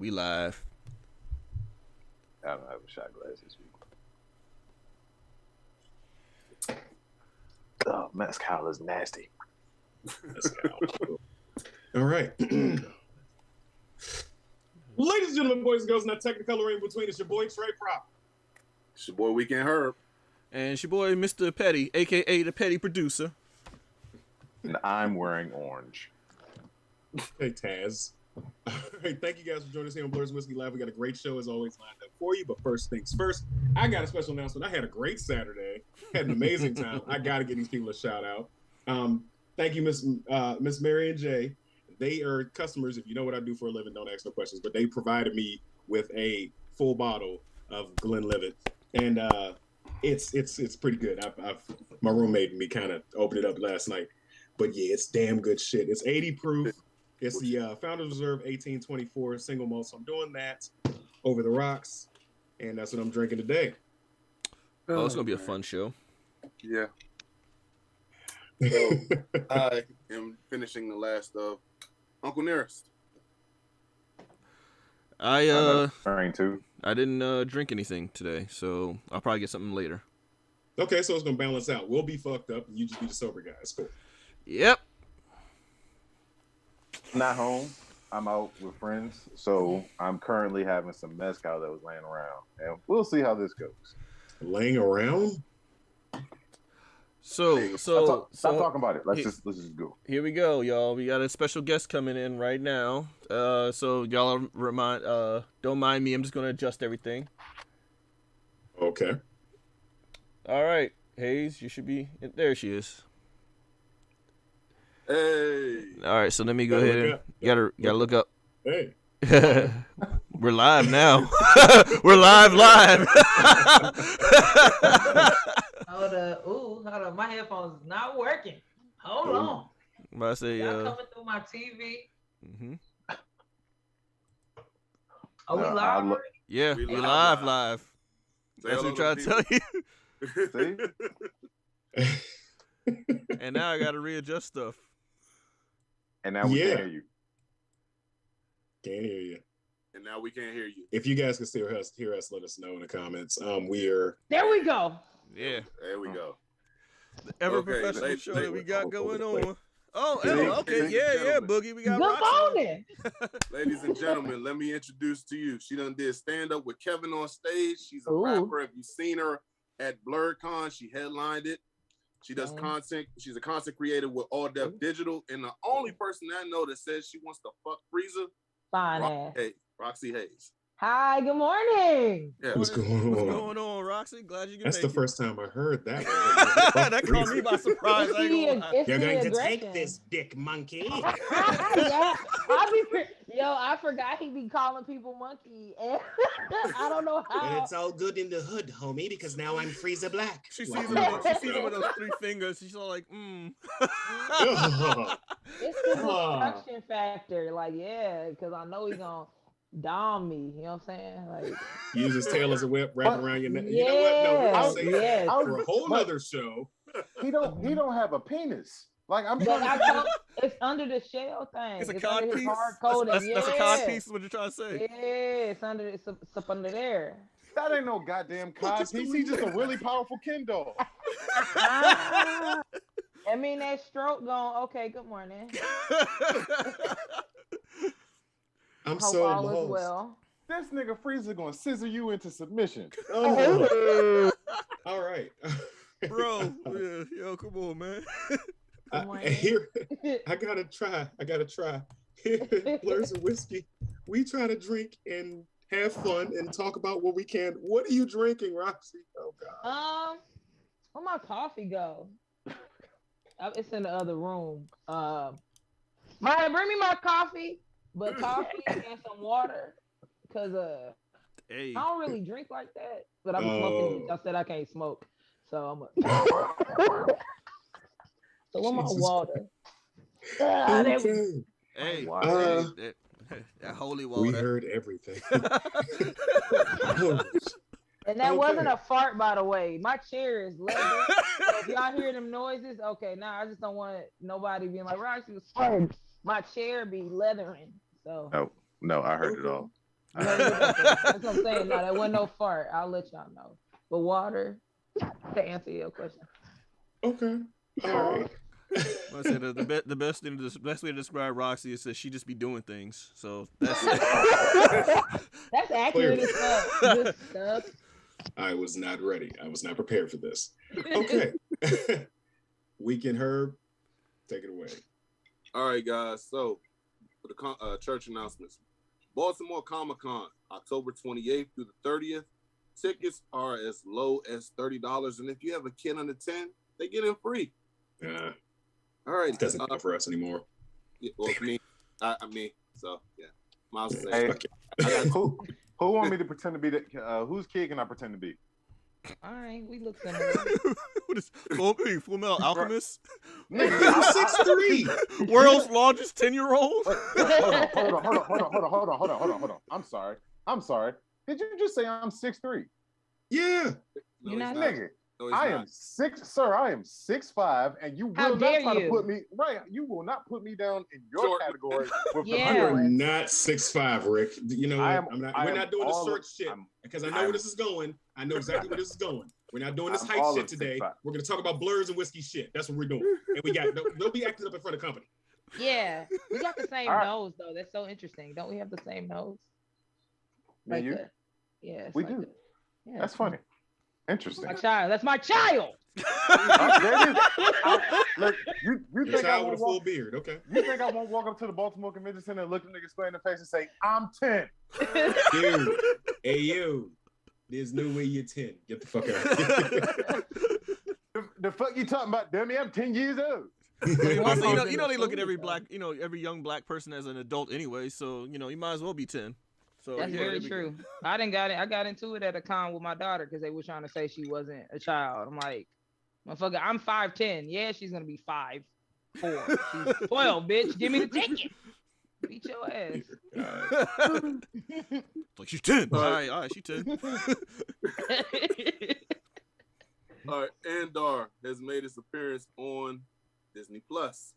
We live. I don't have a shot glass this week. Oh, mezcal is nasty. All right. Ladies and gentlemen, boys and girls, not technicolor in between. It's your boy Trey Prop. It's your boy Weekend Herb. And it's your boy Mr. Petty, a.k.a. the Petty Producer. And I'm wearing orange. Hey, Taz. All right, thank you guys for joining us here on Blerds and Whiskey Live. We got a great show as always lined up for you. But first things first, I got a special announcement. I had a great Saturday. Had an amazing time. I got to give these people a shout out. Thank you, Miss Mary and Jay. They are customers. If you know what I do for a living, don't ask no questions. But they provided me with a full bottle of Glenlivet, and it's pretty good. My roommate and me kind of opened it up last night, but yeah, it's damn good shit. It's 80 proof. It's the Founders Reserve 1824 single malt. So I'm doing that over the rocks, and that's what I'm drinking today. Oh, it's gonna be a fun show. Yeah. So I am finishing the last of Uncle Nearest. I didn't drink anything today, so I'll probably get something later. Okay, so it's gonna balance out. We'll be fucked up, and you just be the sober guys. Cool. Yep. Not home. I'm out with friends, so I'm currently having some mezcal that was laying around, and we'll see how this goes. Laying around? So stop talking about it. Let's just go. Here we go, y'all. We got a special guest coming in right now. So y'all don't mind me. I'm just gonna adjust everything. Okay. All right, Hayes, you should be there. She is. Hey. All right, so let me go ahead and gotta look up. Hey. We're live now. We're live. Hold on. My headphones is not working. Hold on. I say, y'all coming through my TV. Mm-hmm. Are we live already? Yeah, we live. That's what I'm trying to tell you. And now I got to readjust stuff. And now we can't hear you. Can't hear you. And now we can't hear you. If you guys can still hear us, let us know in the comments. We are. There we go. Yeah. There we go. The ever professional show that we got going on. Oh, okay. Yeah, Boogie. We got Good morning. Ladies and gentlemen, let me introduce to you. She done did stand up with Kevin on stage. She's a rapper. If you've seen her at BlerdCon, she headlined it. She does content. She's a content creator with All Def Digital. And the only person I know that says she wants to fuck Frieza, Roxy Hayes. Hi, good morning. Yeah. What's going on, Roxy? Glad you can That's make the it. first time I heard that. That caught me by surprise. You're going to take this, dick monkey. Yeah, I forgot he be calling people monkey. I don't know how. But it's all good in the hood, homie, because now I'm Frieza Black. She sees him with those three fingers. She's all like, It's the destruction factor. Like, because I know he's going to dom me, you know what I'm saying? Like, use his tail as a whip, wrap around your neck. You know what? No, I'll say that for a whole other show. He don't have a penis. Like it's under the shell thing. It's a cod piece. That's a cod piece. Is what you're trying to say? Yeah, it's up under there. That ain't no goddamn cod piece. He's just a really powerful Ken doll. I mean that stroke going. Okay, good morning. I'm so lost. Well. This nigga Frieza gonna scissor you into submission. Oh. All right, bro. Yo, come on, man. I gotta try. Blerds and Whiskey. We try to drink and have fun and talk about what we can. What are you drinking, Roxy? Oh God. Where my coffee go? It's in the other room. Maya, bring me my coffee. But coffee and some water, because I don't really drink like that. But I'm smoking. I said I can't smoke, so I'm. So where my water? Okay. Hey, that holy water. We heard everything. And that wasn't a fart, by the way. My chair is leather. So if y'all hear them noises, okay. Now I just don't want nobody being like, Roxy was farting. My chair be leathering. So no, I heard it all. You heard me with that. That's what I'm saying. No, that wasn't no fart. I'll let y'all know. But water, to answer your question. Okay. All right. I said the best way to describe Roxy is that she just be doing things. So that's That's accurate as fuck. Good stuff. I was not ready. I was not prepared for this. Okay. Weekend Herb, take it away. All right, guys. So for the church announcements, Baltimore Comic-Con, October 28th through the 30th. Tickets are as low as $30, and if you have a kid under 10, they get in free. All right, it doesn't count for us anymore. Yeah, well, me, I mean, so yeah. Miles says, Hey, who want me to pretend to be whose kid can I pretend to be? All right, we look similar. What is Full Metal Alchemist? Nigga, I'm 6'3". World's largest 10-year-old? Hold on. I'm sorry. Did you just say I'm 6'3"? Yeah. You're not Nigga. No, I am 6'5", and you will not try to put me right. You will not put me down in your category. With You are not 6'5", Rick. You know what? We're not doing the search shit because I know where this is going. I know exactly where this is going. We're not doing this hype shit today. We're gonna talk about Blerds and Whiskey shit. That's what we're doing. And we got they'll be acting up in front of company. Yeah, we got the same nose though. That's so interesting. Don't we have the same nose? Like you? Yeah, we do. Yeah, that's funny. Interesting. My child. That's my child. Look, you think I with a full beard? Okay. You think I won't walk up to the Baltimore Convention Center and look at niggas square in the face and say, "I'm 10"? Dude, hey you, there's no way you're 10. Get the fuck out. The fuck you talking about, dummy? I'm 10 years old. You know they look at every young black person as an adult anyway, so you might as well be 10. So that's very true. I got into it at a con with my daughter because they were trying to say she wasn't a child. I'm like, motherfucker, I'm 5'10". Yeah, she's gonna be 5'4". She's 12, bitch. Give me the ticket. Beat your ass. Like she's 10. All right, she's 10. All right, Andor has made its appearance on Disney Plus.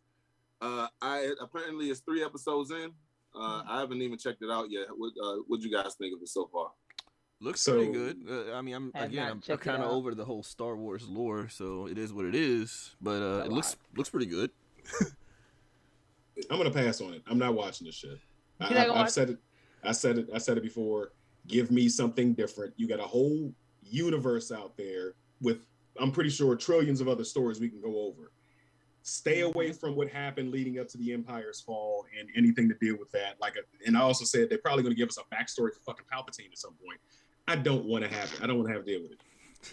Apparently it's 3 episodes in. I haven't even checked it out yet. What you guys think of it so far? Looks pretty good. I'm kind of over the whole Star Wars lore, so it is what it is. But it looks pretty good. I'm gonna pass on it. I'm not watching this shit. I've said it. I said it before. Give me something different. You got a whole universe out there with, I'm pretty sure, trillions of other stories we can go over. Stay away from what happened leading up to the Empire's fall and anything to deal with that. And I also said they're probably going to give us a backstory for fucking Palpatine at some point. I don't want to have it. I don't want to have to deal with it.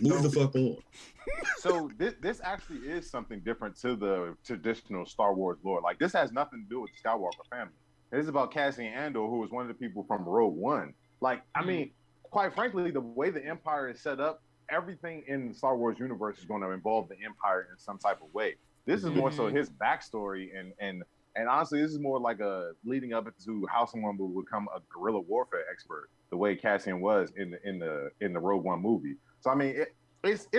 Move the fuck on. So this actually is something different to the traditional Star Wars lore. Like, this has nothing to do with the Skywalker family. This is about Cassian Andor, who was one of the people from Rogue One. Like, I mean, quite frankly, the way the Empire is set up, everything in the Star Wars universe is going to involve the Empire in some type of way. This is more so his backstory, and honestly, this is more like a leading up to how someone will become a guerrilla warfare expert, the way Cassian was in the Rogue One movie. So I mean, it's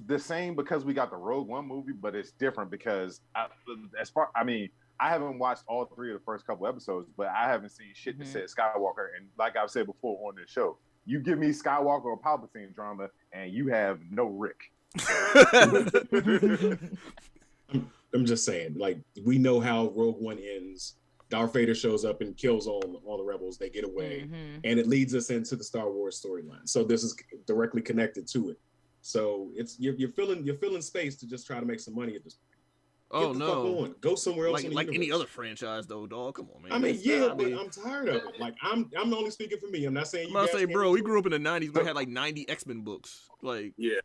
the same because we got the Rogue One movie, but it's different because I haven't watched all 3 of the first couple episodes, but I haven't seen shit that said Skywalker. And like I've said before on this show, you give me Skywalker or Palpatine drama, and you have no Rick. I'm just saying, like, we know how Rogue One ends. Darth Vader shows up and kills all the rebels. They get away, and it leads us into the Star Wars storyline. So this is directly connected to it. So it's you're filling space to just try to make some money at this point. Oh no! Go somewhere else. Like any other franchise, though, dog. Come on, man. I mean, but I'm tired of it. Like I'm only speaking for me. I'm not saying. I'm about to say, bro, we grew up in the '90s. We had like 90 X-Men books. Like, yeah.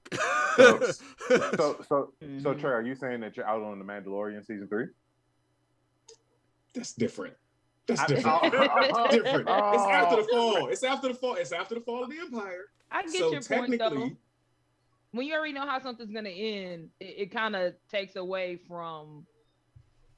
So Trey, are you saying that you're out on the Mandalorian season 3? That's different. That's different. Different. It's after the fall. It's after the fall. It's after the fall of the Empire. I get your point, though. When you already know how something's gonna end, it kind of takes away from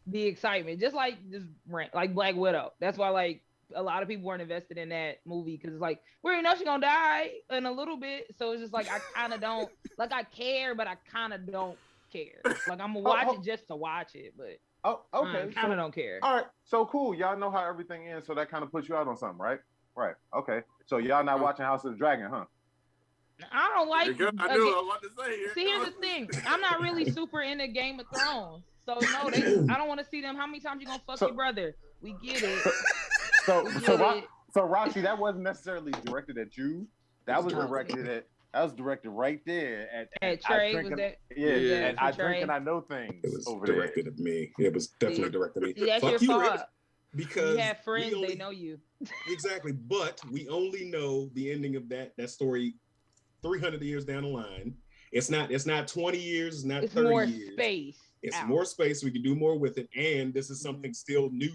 the excitement. Just like Black Widow. That's why like a lot of people weren't invested in that movie because it's like we already know she's gonna die in a little bit. So it's just like I kind of don't like I care, but I kind of don't care. Like I'm gonna watch it just to watch it, but okay, I kind of don't care. All right, so cool. Y'all know how everything ends, so that kind of puts you out on something, right? Right. Okay. So y'all not watching House of the Dragon, huh? I don't like. I knew I was about to say. See, here's the thing. I'm not really super into Game of Thrones, so no, I don't want to see them. How many times you gonna fuck your brother? We get it. So Roxy, that wasn't necessarily directed at you. That was directed right there at Trey. I drink and I know things. It was over directed there. at me. It was definitely directed at me. That's Fuck your you, fault. Rick, because you have friends, they know you. Exactly, but we only know the ending of that story 300 years down the line. It's not 20 years, it's not 30 more years. Space. It's more space. We can do more with it, and this is something still new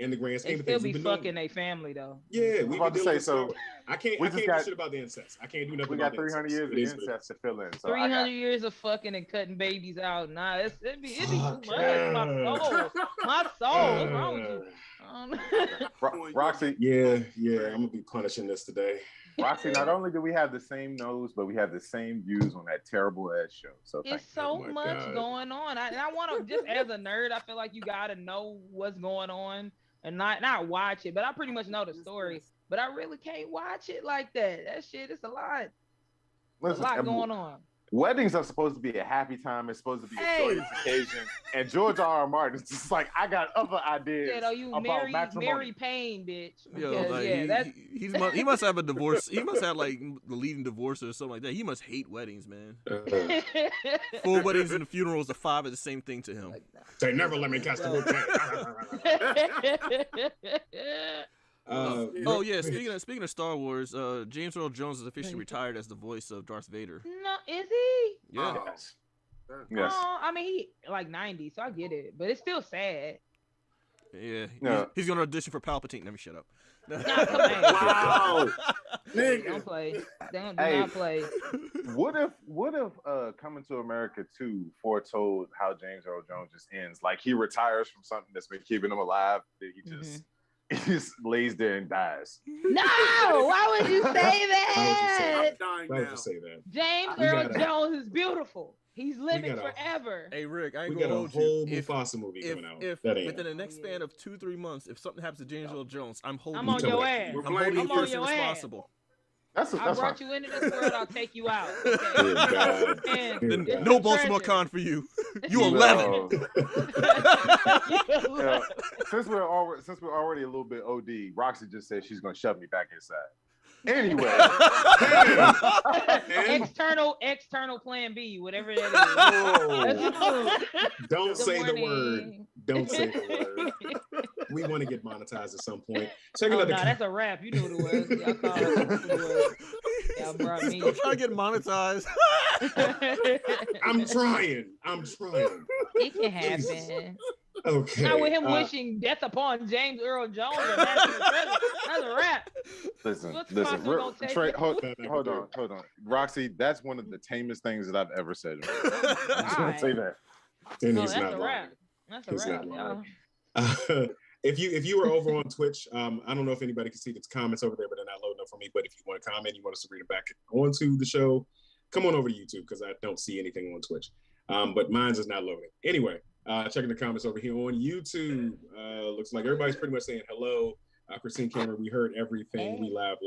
in the grand scheme of things. They still be fucking their family though. Yeah, we about to say so. I can't do shit about the incest. I can't do nothing. We got 300 years of incest to fill in. So 300 years of fucking and cutting babies out. Nah, it'd be too much. My soul. What's wrong with you? Roxy. Yeah. I'm gonna be punishing this today. Roxy, not only do we have the same nose, but we have the same views on that terrible ass show. So it's so much going on. I want to just as a nerd, I feel like you gotta know what's going on and not watch it. But I pretty much know the story. But I really can't watch it like that. That shit is a lot. Listen, a lot going on. Weddings are supposed to be a happy time. It's supposed to be a joyous occasion. And George R. Martin's just like, I got other ideas. Yeah, you about Mary Payne, bitch. Because, he must have a divorce. He must have like the leading divorce or something like that. He must hate weddings, man. Full weddings and funerals are five are the same thing to him. They never let me cast the Speaking of Star Wars, James Earl Jones is officially retired as the voice of Darth Vader. No, is he? Yeah. Yes. Oh, I mean, he like 90, so I get it, but it's still sad. Yeah. He's gonna audition for Palpatine. Let me shut up. Wow. Don't play. Do not play. What if Coming to America 2 foretold how James Earl Jones just ends? Like he retires from something that's been keeping him alive, that he just he just lays there and dies. No! Why would you say that? I'm dying Why would now. you say that? James Earl Jones is beautiful. He's living forever. Hey Rick, I ain't we got gonna a whole Mufasa movie coming out. If within the next span of 2-3 months, if something happens to James Earl Jones, I'm on your ass. I'm holding you personally responsible. I brought you into this world. I'll take you out. Okay? Then no Baltimore Con for you. You 11. Since we're already a little bit OD, Roxy just said she's gonna shove me back inside. Anyway, external plan B, whatever that is. Don't say the word. Don't say the word. We want to get monetized at some point. Check another. That's a wrap. You knew what it was. Y'all called it. Y'all brought me. I'm trying to get monetized. I'm trying. It can happen. Okay. Not with him wishing death upon James Earl Jones. That's a wrap. Listen. Trey, hold on. Roxy, that's one of the tamest things that I've ever said. I'm just gonna say that. And that's a wrap. That's a wrap. If you were over on Twitch, I don't know if anybody can see the comments over there, but they're not loading up for me. But if you want to comment, you want us to read it back onto the show, come on over to YouTube because I don't see anything on Twitch. But mine's is not loading. Anyway, checking the comments over here on YouTube. Looks like everybody's pretty much saying hello. Christine Cameron, we heard everything. We live.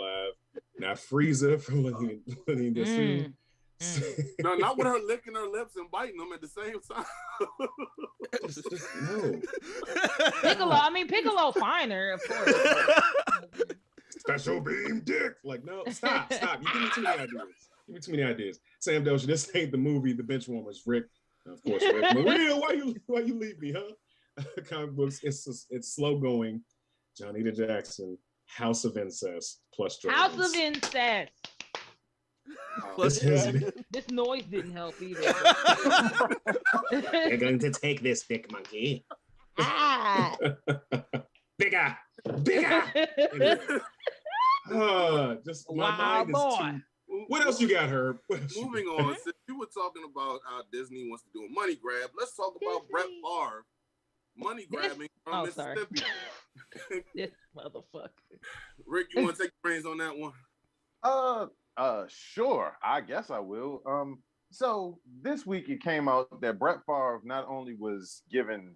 Now Frieza from letting this in. No, not with her licking her lips and biting them at the same time. No. Piccolo finer, of course. Special beam dick. Like, no, stop. You give me too many ideas. Sam Dozier, this ain't the movie, The Benchwarmers. Rick, of course, Rick. Maria, why you leave me, huh? Comic books, it's slow going. Johnny Jackson, House of Incest plus drugs. House of Incest. This noise didn't help either. You're going to take this, big monkey. Bigger. Just my mind is too. What else you got, Herb? Moving on, since you were talking about how Disney wants to do a money grab, let's talk about Brett Favre money grabbing from Mississippi. This motherfucker. Rick, you want to take the reins on that one? Sure. I guess I will. So this week it came out that Brett Favre not only was given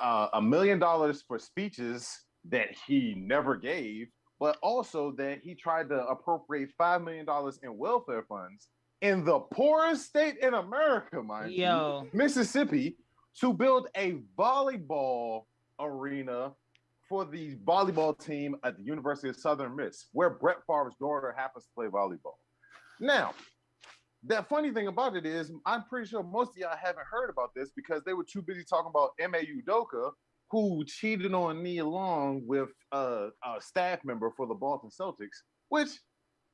$1 million for speeches that he never gave, but also that he tried to appropriate $5 million in welfare funds in the poorest state in America, mind you, Mississippi, to build a volleyball arena for the volleyball team at the University of Southern Miss, where Brett Favre's daughter happens to play volleyball. Now, the funny thing about it is, I'm pretty sure most of y'all haven't heard about this because they were too busy talking about M.A. Udoka, who cheated on Nia Long with a staff member for the Boston Celtics, which,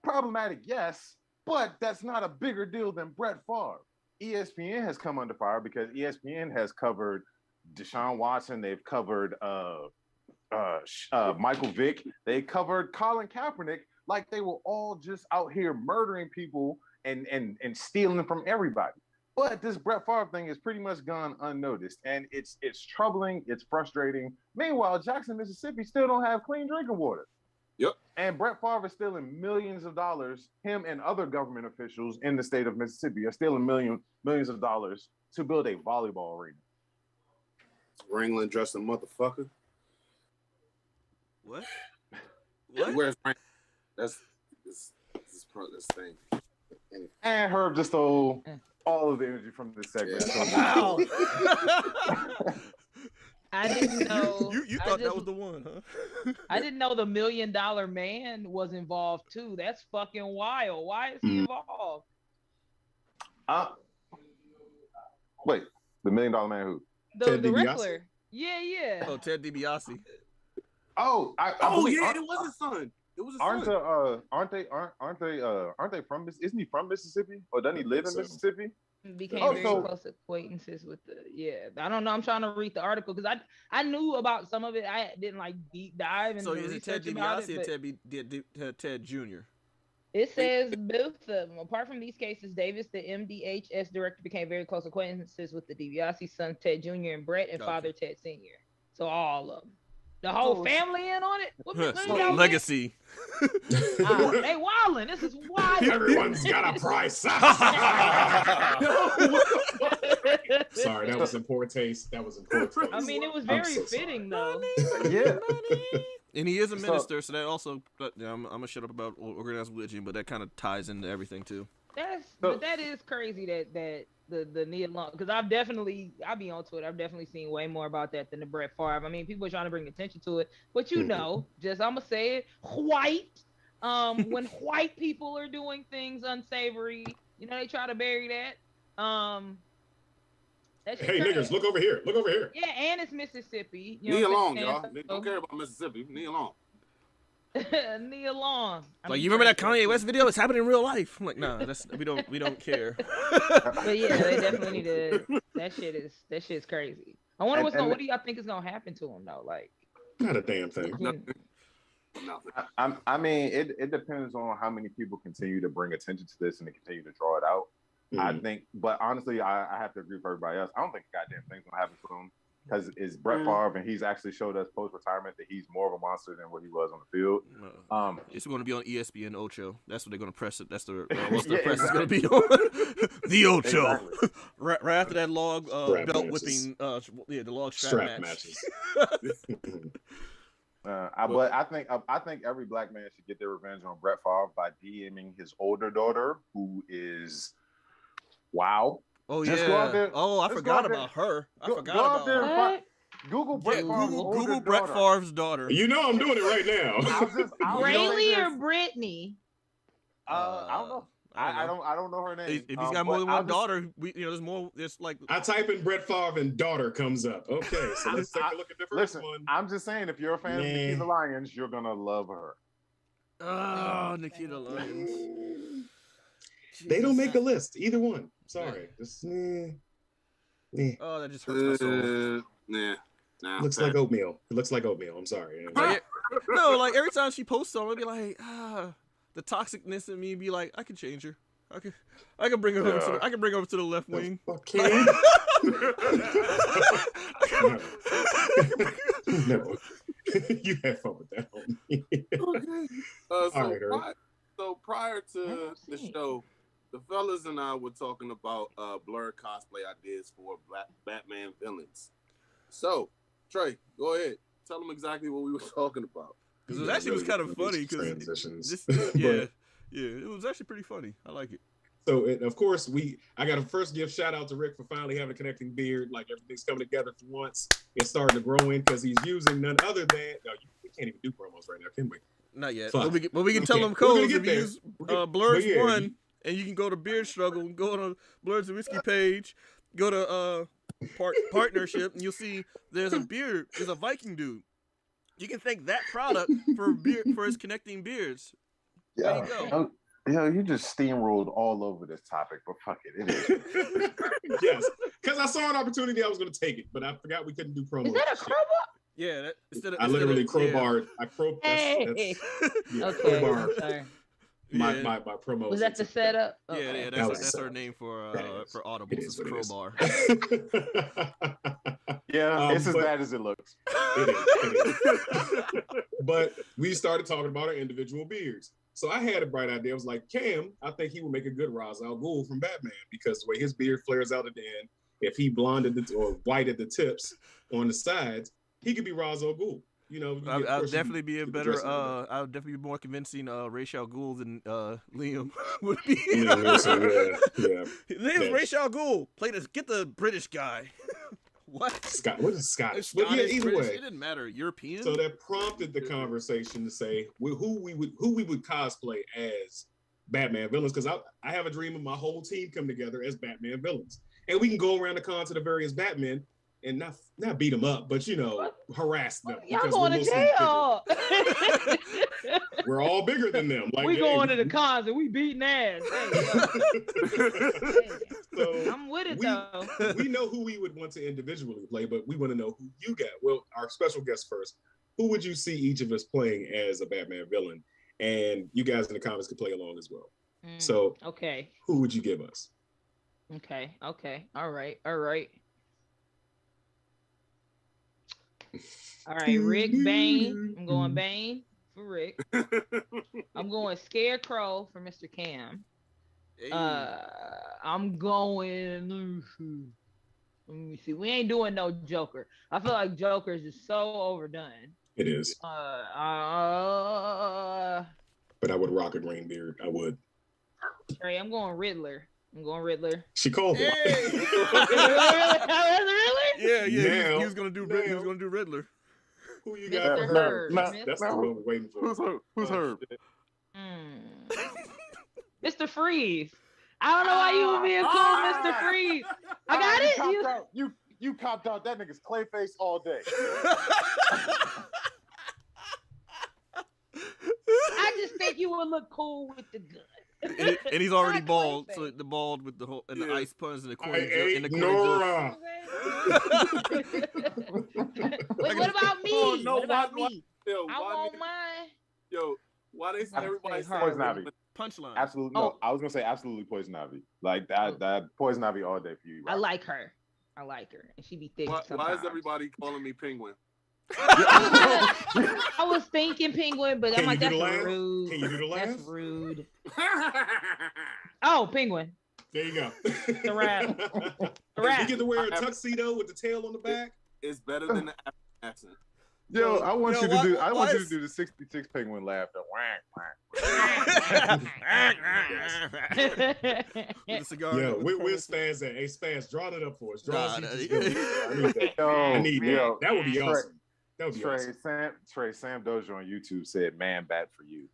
problematic, yes, but that's not a bigger deal than Brett Favre. ESPN has come under fire because ESPN has covered Deshaun Watson. They've covered Michael Vick. They covered Colin Kaepernick like they were all just out here murdering people and stealing from everybody. But this Brett Favre thing is pretty much gone unnoticed, and it's troubling. It's frustrating. Meanwhile, Jackson, Mississippi, still don't have clean drinking water. Yep. And Brett Favre is stealing millions of dollars. Him and other government officials in the state of Mississippi are stealing millions of dollars to build a volleyball arena. Wrangling dressing motherfucker. What? Where's Wrangling? That's this thing. And Herb just stole all of the energy from this segment. Wow. I didn't know. You thought that was the one, huh? I didn't know the $1 Million Man was involved too. That's fucking wild. Why is he involved? Wait, the $1 Million Man who? The wrestler. Yeah. Oh, Ted DiBiase. Oh, it was his son. It was his aren't son. Aren't they from? Isn't he from Mississippi, or doesn't he live in Mississippi? Became very close acquaintances with I don't know. I'm trying to read the article because I knew about some of it. I didn't like deep dive into So is it Ted DiBiase or Ted Jr.? It says both of them. Apart from these cases, Davis, the MDHS director, became very close acquaintances with the DiBiase son Ted Jr. and Brett and father Ted Sr. So all of them. The whole family in on it? Legacy. They wildin'. This is wild. Everyone's got a price. Sorry, that was in poor taste. I mean, it was very fitting, though. Yeah. And he is a minister, so that also, I'm going to shut up about organized religion, but that kind of ties into everything, too. But that is crazy that the Nia Long, because I'll be onto it. I've definitely seen way more about that than the Brett Favre. I mean, people are trying to bring attention to it, but I'm gonna say it, white. When white people are doing things unsavory, they try to bury that. Hey niggers, look over here. Yeah, and it's Mississippi. Nia Long, y'all. They don't care about Mississippi. Nia Long. Nia Long. Like, you remember that Kanye West video? It's happening in real life. I'm like, nah, we don't care. But yeah, they definitely need to. That shit's crazy. I wonder what do y'all think is gonna happen to him though? Like, not a damn thing. Nothing. I mean, it depends on how many people continue to bring attention to this and they continue to draw it out. I think, but honestly, I have to agree with everybody else. I don't think a goddamn thing's gonna happen to him. Because it's Brett Favre, and he's actually showed us post-retirement that he's more of a monster than what he was on the field. It's going to be on ESPN Ocho. That's what they're going to press it. That's the press is going to be on. The Ocho. Exactly. Right after that log belt whipping, the log strap matches. But I think every black man should get their revenge on Brett Favre by DMing his older daughter, who is wow. Oh, yeah. I forgot about her. Google Brett Google Brett Favre's daughter. You know I'm doing it right now. Rayleigh or Brittany? I don't know. I don't know her name. If he's got more than one daughter, there's more. There's like I type in Brett Favre and daughter comes up. Okay, so let's take a look at the first one. I'm just saying, if you're a fan of Nikita Lyons, you're gonna love her. Oh, Nikita Lyons. They don't make a list. Either one. Sorry. Oh, that just hurts my soul. Looks like oatmeal. It looks like oatmeal. I'm sorry. No, like every time she posts something, I'd be like, the toxicness in me be like, I can change her. I can bring her over. I can bring her over to the left wing. Okay. No. You have fun with that, homie. Okay. So prior to the show, the fellas and I were talking about Blerd cosplay ideas for Batman villains. So, Trey, go ahead. Tell them exactly what we were talking about. Because it actually was kind of funny. Transitions. Yeah, it was actually pretty funny. I like it. So, of course, I got to first give shout out to Rick for finally having a connecting beard. Like, everything's coming together for once. It's starting to grow in because he's using none other than. No, we can't even do promos right now, can we? Not yet. But we can tell them codes if you use Blerds 1, and you can go to Beard Struggle and go on a Blerds and Whiskey page, go to partnership, and you'll see there's a Viking dude. You can thank that product for his connecting beards. There you go. You just steamrolled all over this topic, but fuck it. It is. Yes, because I saw an opportunity, I was going to take it, but I forgot we couldn't do promos. Is that a crowbar? Yeah, I literally crowbarred. Yeah. I crowbarred. Okay, sorry. My promo. Was that the setup? Okay. Yeah, that's our name for Audible. It's crowbar. Yeah, it's as bad as it looks. It is. But we started talking about our individual beards. So I had a bright idea. I was like, Cam, I think he would make a good Ra's al Ghul from Batman because the way his beard flares out at the end, if he blonded or whited the tips on the sides, he could be Ra's al Ghul. You know, I'll definitely be a better. I'll definitely be more convincing. Ra's al Ghul than Liam would be. Yeah. His name's Ra's al Ghul. Get the British guy. What? What is Scottish? But yeah, either way, it didn't matter. European. So that prompted the conversation to say who we would cosplay as Batman villains. Because I have a dream of my whole team come together as Batman villains, and we can go around the con to the various Batmen and not beat them up, but harass them. Y'all going to jail. We're all bigger than them. Like, we going to the cons and we beating ass. So I'm with it though. We know who we would want to individually play, but we want to know who you got. Well, our special guest first. Who would you see each of us playing as a Batman villain? And you guys in the comments could play along as well. So, okay, who would you give us? Okay, all right. All right, Rick, Bane. I'm going Bane for Rick. I'm going Scarecrow for Mr. Cam. Hey. I'm going. Let me see. We ain't doing no Joker. I feel like Joker is just so overdone. It is. But I would rock a green beard. I would. Trey, I'm going Riddler. She called it. Hey. Really? Yeah. He was gonna do Riddler. Who you got for her? That's the one we're waiting for. Who's her? Mr. Freeze. I don't know why you were being cool, Mr. Freeze. I got it. You copped out. That nigga's Clayface all day. I just think you would look cool with the gun. And he's already bald, so the bald with the whole and the ice puns and the corny Nora. Wait, what about me? Oh, no, what about why, me? Yo, I want mine. Yo, why they everybody say Poison Ivy? Punchline. Absolutely no. I was gonna say absolutely Poison Ivy. Like that Poison Ivy all day for you. Right? I like her, and she be thick. Why is everybody calling me Penguin? I was thinking Penguin, but I'm like, that's rude. Can you do the laugh? That's rude. Oh, Penguin. There you go. The rap. You get to wear a tuxedo with the tail on the back. It's better than the accent. Yo, I want you to do the 66 Penguin laugh. With a cigar. Yo, where's Spaz at? Hey, Spaz, draw it up for us. I need that. That would be awesome. That would be awesome. Sam Dozier on YouTube said, "Man bat for you."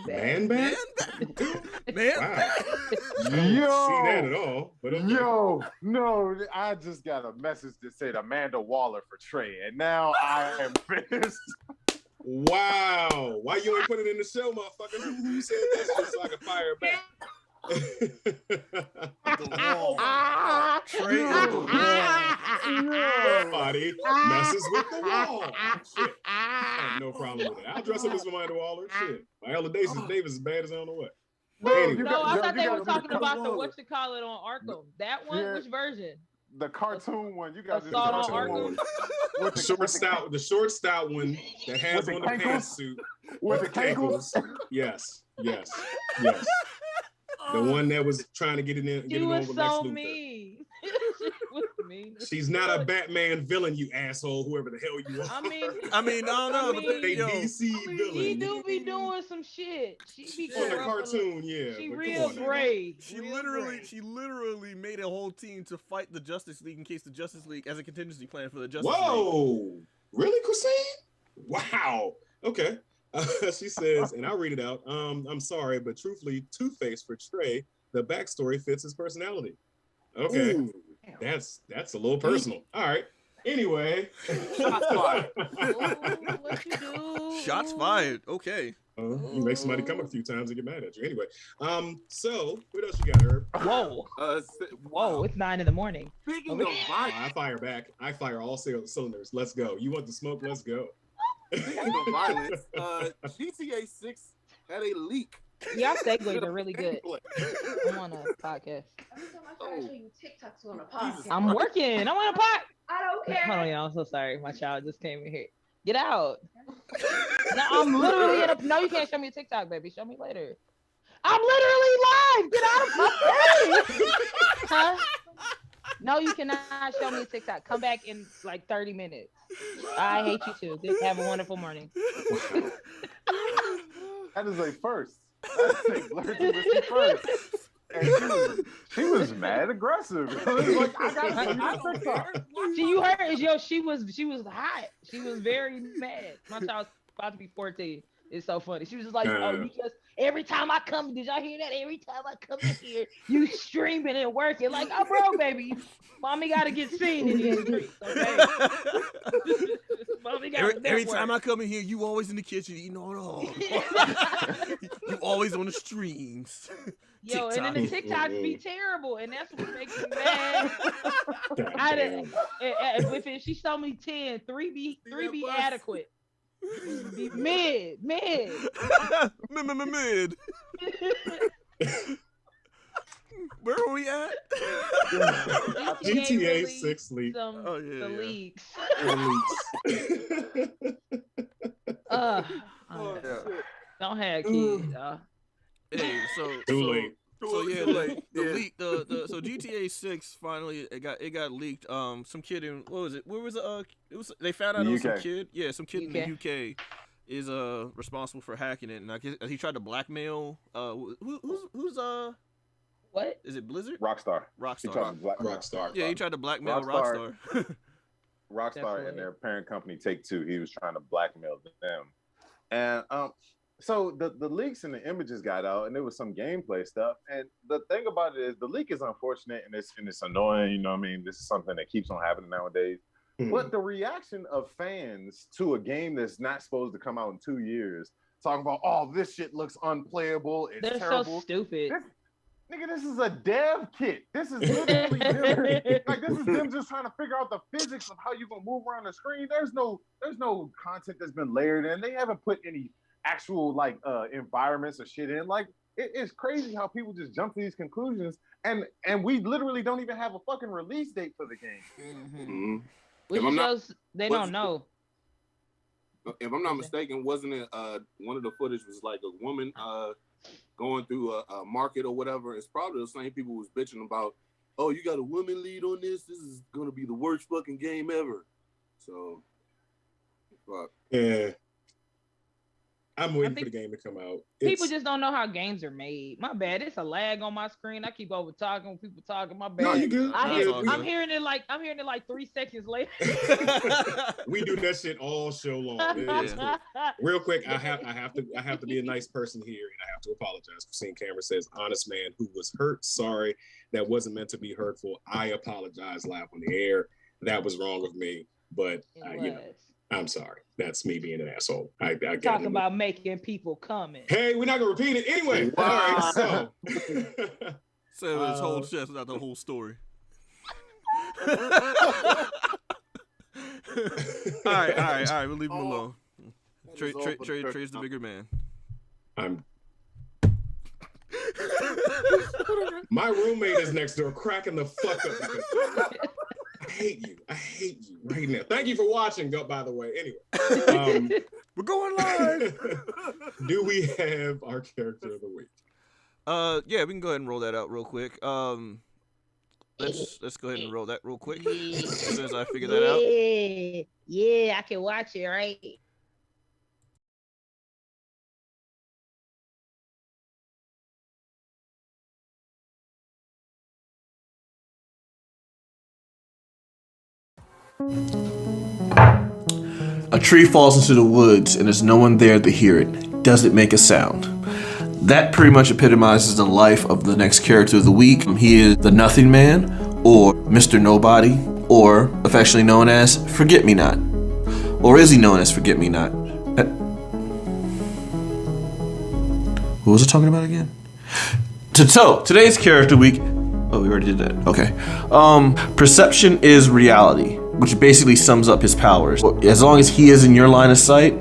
Man bat? Wow. Yo, see that at all? But okay. Yo, no, I just got a message that said Amanda Waller for Trey, and now I am pissed. Wow. Why you ain't put it in the show, motherfucker? Who said that just so I can fire it back? The wall. Trey on the wall. Somebody messes with the wall. Shit. I have no problem with that. I'll dress up as Amanda Waller. Shit. Viola Davis is bad as I don't know what. Anyway. No, I thought they were talking about the whatchamacallit on Arkham. That one? Yeah. Which version? The cartoon one. You got the cartoon one. The short stout one that has on the pantsuit with the cankles. Yes. The one that was trying to get it in. She was so mean. mean? She's not a Batman villain, you asshole, whoever the hell you are. I mean, I don't know, but a yo, DC villain. He do be doing some shit. She be on the cartoon, yeah. She but real come on now. brave. she literally made a whole team to fight the Justice League in case the Justice League as a contingency plan for the Justice League. Whoa! Really, Christine? Wow. Okay. She says, and I'll read it out. I'm sorry, but truthfully, Two-Face for Trey, the backstory fits his personality. Okay. Ooh. That's a little personal. All right. Anyway. Shots fired. What you do? Shots fired. Okay. You make somebody come a few times and get mad at you. Anyway. So what else you got, Herb? Whoa. Whoa, it's 9 a.m. Speaking of violence. I fire back. I fire all cylinders. Let's go. You want the smoke? Let's go. Speaking of violence, GTA 6 had a leak. Y'all segues are really good. I'm on a podcast. Every time I try to show you TikToks on a podcast. I'm working. I'm on a pod. I don't care. Hold on, y'all. I'm so sorry. My child just came in here. Get out. No, I'm literally in a. No, you can't show me a TikTok, baby. Show me later. I'm literally live. Get out of my face. Huh? No, you cannot show me a TikTok. Come back in like 30 minutes. I hate you too. Just have a wonderful morning. That is a first. That's a Blerds and Whiskey first. And she was mad aggressive. Like, I gotta show you a TikTok. You heard, yo, she was hot. She was very mad. My child's about to be 14. It's so funny. She was just like, oh, you just every time I come, did y'all hear that? Every time I come in here, you streaming and working. Like, oh, bro, baby, mommy gotta get seen in these streets, okay? Mommy gotta every time I come in here, you always in the kitchen eating it all. You always on the streams. Yo, TikTok. and then the TikToks be terrible, and that's what makes me mad. If she showed me 10, 3 be adequate. Be mid. Mid. Where are we at? GTA 6 leak. The leaks. Don't have kids, y'all. Hey, Too late. So yeah, the leak, so GTA 6 finally it got leaked. Some kid in what was it? Where was it? It was they found out it was some kid. Yeah, some kid in the UK is responsible for hacking it, and I guess he tried to blackmail. Who's what is it? Blizzard? Rockstar. Rockstar. Yeah, he tried to blackmail Rockstar. Rockstar and their parent company Take-Two. He was trying to blackmail them, and so the leaks and the images got out, and there was some gameplay stuff. And the thing about it is, the leak is unfortunate and it's annoying. You know what I mean? This is something that keeps on happening nowadays. Mm-hmm. But the reaction of fans to a game that's not supposed to come out in 2 years, talking about, oh, this shit looks unplayable. It's terrible. So stupid. This is a dev kit. This is literally this is them just trying to figure out the physics of how you're gonna move around the screen. There's no content that's been layered in. They haven't put any actual environments or shit in. Like, it's crazy how people just jump to these conclusions, and we literally don't even have a fucking release date for the game. Mm-hmm. Which shows they don't know. If I'm not mistaken, wasn't it one of the footage was like a woman going through a market or whatever? It's probably the same people who was bitching about, oh, you got a woman lead on this? This is gonna be the worst fucking game ever. So, fuck. Yeah. I'm waiting for the game to come out. People just don't know how games are made. My bad. It's a lag on my screen. I keep over talking when people talking. My bad. No, you good. I'm hearing it like 3 seconds later. We do that shit all show long. Cool. Real quick, I have to be a nice person here, and I have to apologize. Christine Cameron says, "Honest man who was hurt. Sorry, that wasn't meant to be hurtful. I apologize live on the air. That was wrong of me, but I'm sorry. That's me being an asshole. I talk about making people comment. Hey, we're not gonna repeat it anyway. All right, so this whole chef, not the whole story. All right. We'll leave him alone. Trey's the bigger man. My roommate is next door, cracking the fuck up. I hate you right now. Thank you for watching, by the way. Anyway, we're going live. Do we have our character of the week? Yeah, we can go ahead and roll that out real quick. let's go ahead and roll that real quick. Yeah. As soon as I figure that out. Yeah, I can watch it, right? A tree falls into the woods and there's no one there to hear it. Does it make a sound? That pretty much epitomizes the life of the next character of the week. He is the Nothing Man, or Mr. Nobody, or affectionately known as Forget-Me-Not. Or is he known as Forget-Me-Not? What was I talking about again? Today's character week. Oh, we already did that. Okay. Perception is reality, which basically sums up his powers. As long as he is in your line of sight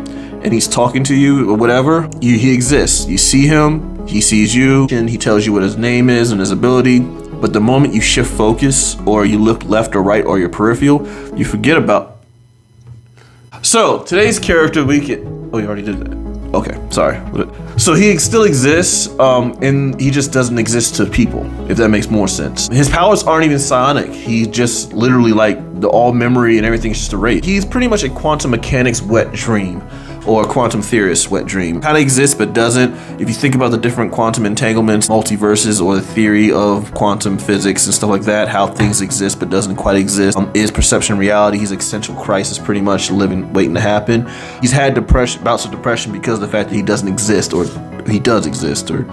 and he's talking to you or whatever, he exists. You see him, he sees you, and he tells you what his name is and his ability. But the moment you shift focus or you look left or right or your peripheral, you forget about. So today's character week. Oh, you already did that. Okay, sorry. So he still exists, and he just doesn't exist to people, if that makes more sense. His powers aren't even psionic. He's just literally like the all memory and everything's just erased. He's pretty much a quantum mechanics wet dream, or a quantum theorist wet dream. Kind of exists but doesn't. If you think about the different quantum entanglements, multiverses, or the theory of quantum physics and stuff like that, how things exist but doesn't quite exist, is perception reality. He's existential crisis, pretty much living, waiting to happen. He's had bouts of depression because of the fact that he doesn't exist, or he does exist, or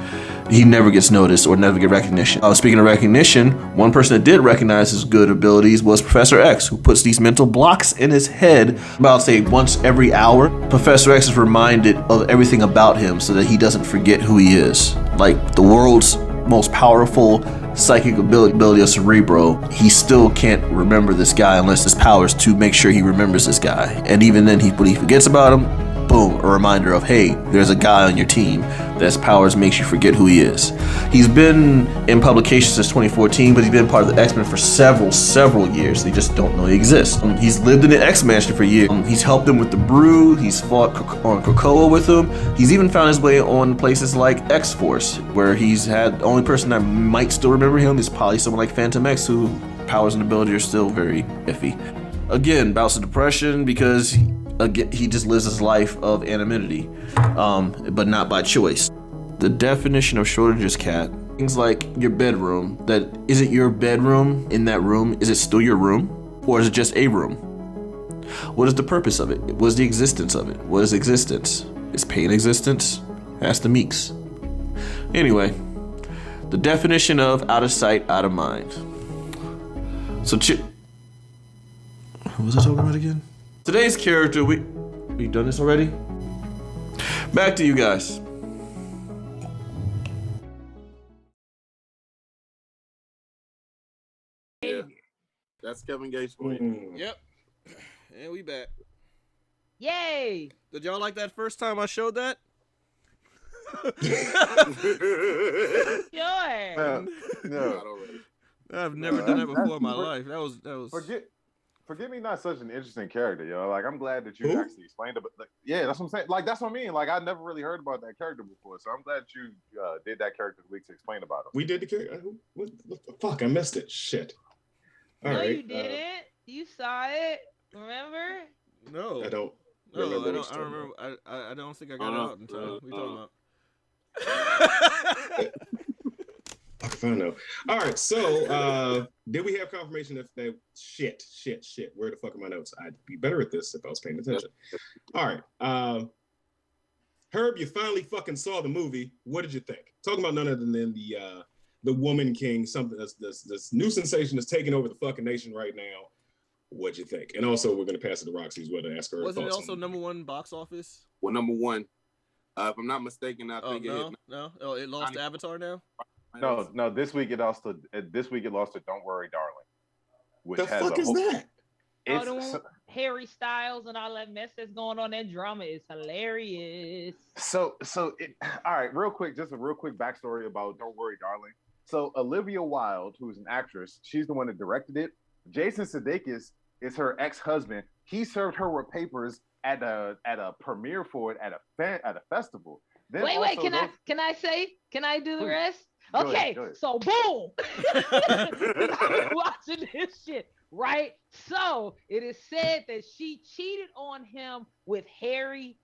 he never gets noticed or never get recognition. Speaking of recognition, one person that did recognize his good abilities was Professor X, who puts these mental blocks in his head about, say, once every hour. Professor X is reminded of everything about him so that he doesn't forget who he is. Like the world's most powerful psychic ability of Cerebro, he still can't remember this guy unless his powers to make sure he remembers this guy. And even then, when he forgets about him, boom, a reminder of, hey, there's a guy on your team that's powers makes you forget who he is. He's been in publication since 2014, but he's been part of the X-Men for several years. They just don't know he exists. He's lived in the X-Mansion for years. He's helped them with the Brew. He's fought on Krakoa with them. He's even found his way on places like X-Force, where he's had the only person that might still remember him is probably someone like Phantom X, who powers and ability are still very iffy. Again, bouts of depression because he just lives his life of anonymity, but not by choice. The definition of shortages, cat, things like your bedroom, that is it your bedroom in that room? Is it still your room? Or is it just a room? What is the purpose of it? What is the existence of it? What is existence? Is pain existence? Ask the Meeks. Anyway, the definition of out of sight, out of mind. So what was I talking about again? Today's character, we done this already? Back to you guys. Yeah, that's Kevin Gates for you. Yep. And we back. Yay! Did y'all like that first time I showed that? Sure. No. I've never done that before in my life. That was. Forget me not such an interesting character, yo. Like, I'm glad that you actually explained it. But like, yeah, that's what I'm saying. Like, that's what I mean. Like, I never really heard about that character before, so I'm glad you did that character the week to explain about him. We did the character. What the fuck? I missed it. Shit. All no, right. you didn't. You saw it. Remember? No. I don't. No, I remember don't remember. I don't think I got it out in time. What are you talking about? Fuck if I know. All right, so did we have confirmation that shit? Where the fuck are my notes? I'd be better at this if I was paying attention. All right, Herb, you finally fucking saw the movie. What did you think? Talking about none other than the Woman King, something this new sensation that's taking over the fucking nation right now. What'd you think? And also, we're gonna pass it to Roxy as well to ask her. Wasn't it also #1 box office? Well, #1. If I'm not mistaken, I think it lost to Avatar now. No. This week it lost to Don't Worry, Darling. Which the fuck is that? Harry Styles and all that mess that's going on. That drama is hilarious. All right, just a real quick backstory about Don't Worry, Darling. So Olivia Wilde, who's an actress, she's the one that directed it. Jason Sudeikis is her ex-husband. He served her with papers at a premiere for it at a festival. Wait. Can I do the rest? Go Okay, ahead. so boom. I'm watching this shit, right? So it is said that she cheated on him with Harry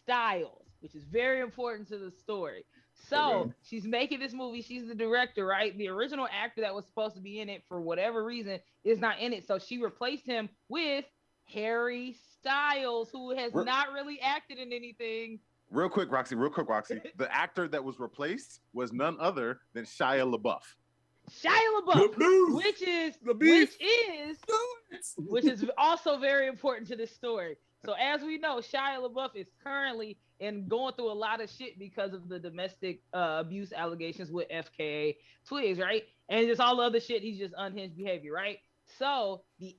Styles, which is very important to the story. So she's making this movie. She's the director, right? The original actor that was supposed to be in it for whatever reason is not in it. So she replaced him with Harry Styles, who has not really acted in anything. Real quick, Roxy. The actor that was replaced was none other than Shia LaBeouf. Which is also very important to this story. So as we know, Shia LaBeouf is currently going through a lot of shit because of the domestic abuse allegations with FKA Twigs, right? And just all the other shit. He's just unhinged behavior, right? So the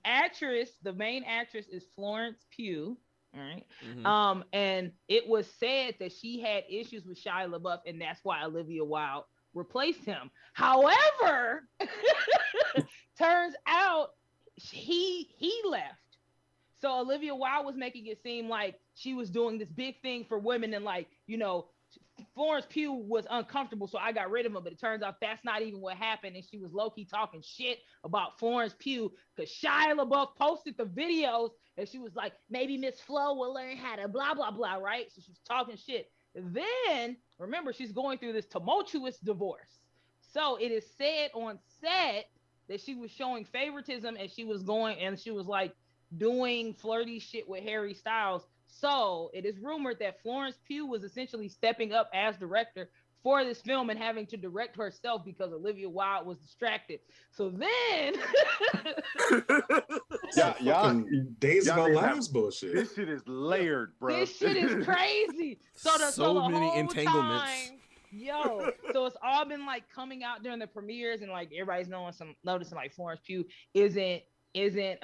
main actress is Florence Pugh. All right. Mm-hmm. And it was said that she had issues with Shia LaBeouf, and that's why Olivia Wilde replaced him. However, turns out he left. So Olivia Wilde was making it seem like she was doing this big thing for women, and like, you know, Florence Pugh was uncomfortable, so I got rid of him. But it turns out that's not even what happened, and she was low-key talking shit about Florence Pugh because Shia LaBeouf posted the videos, and she was like, maybe Miss Flo will learn how to blah, blah, blah, right? So she's talking shit. Then, remember, she's going through this tumultuous divorce. So it is said on set that she was showing favoritism, and she was like doing flirty shit with Harry Styles. So it is rumored that Florence Pugh was essentially stepping up as director for this film and having to direct herself because Olivia Wilde was distracted. So then, y'all Days of Our Lives bullshit. This shit is layered, bro. This shit is crazy. So the many whole entanglements. Time, so it's all been like coming out during the premieres, and like everybody's noticing like Florence Pugh isn't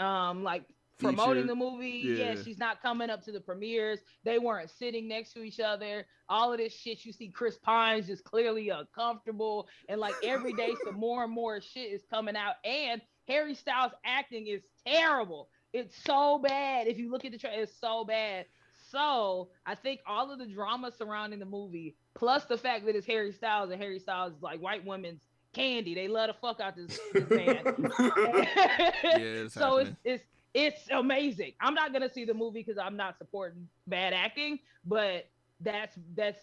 like promoting the movie. Yeah, she's not coming up to the premieres. They weren't sitting next to each other. All of this shit. You see Chris Pine's just clearly uncomfortable, and like every day some more and more shit is coming out. And Harry Styles' acting is terrible. It's so bad. If you look at the trailer, it's so bad. So I think all of the drama surrounding the movie, plus the fact that it's Harry Styles, and Harry Styles is like white women's candy. They love to fuck out this man. So it's amazing. I'm not gonna see the movie because I'm not supporting bad acting, but that's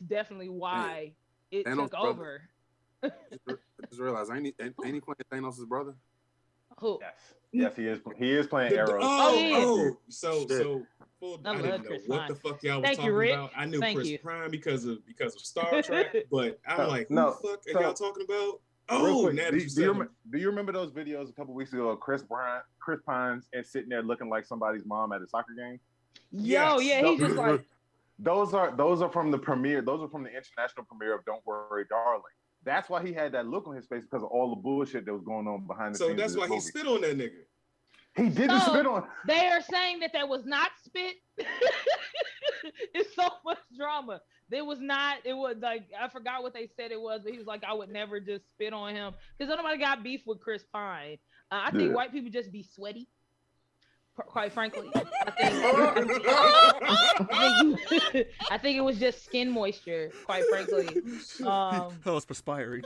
definitely why it took over. I just realized, ain't he playing Thanos' brother? Who? Yes, he is. He is playing Arrow. So I didn't know what the fuck y'all was talking about. I knew Chris Prime because of Star Trek, but I'm like, who the fuck are y'all talking about? Oh, do you remember those videos a couple weeks ago of Chris Pine and sitting there looking like somebody's mom at a soccer game? He's just like. Those are from the premiere. Those are from the international premiere of Don't Worry, Darling. That's why he had that look on his face, because of all the bullshit that was going on behind the scenes. So that's why he spit on that nigga. He didn't spit on. They are saying that was not spit. It's so much drama. There was not. It was like, I forgot what they said it was, but he was like, I would never just spit on him because nobody got beef with Chris Pine. I think white people just be sweaty. Quite frankly, I think it was just skin moisture. Quite frankly, I was perspiring.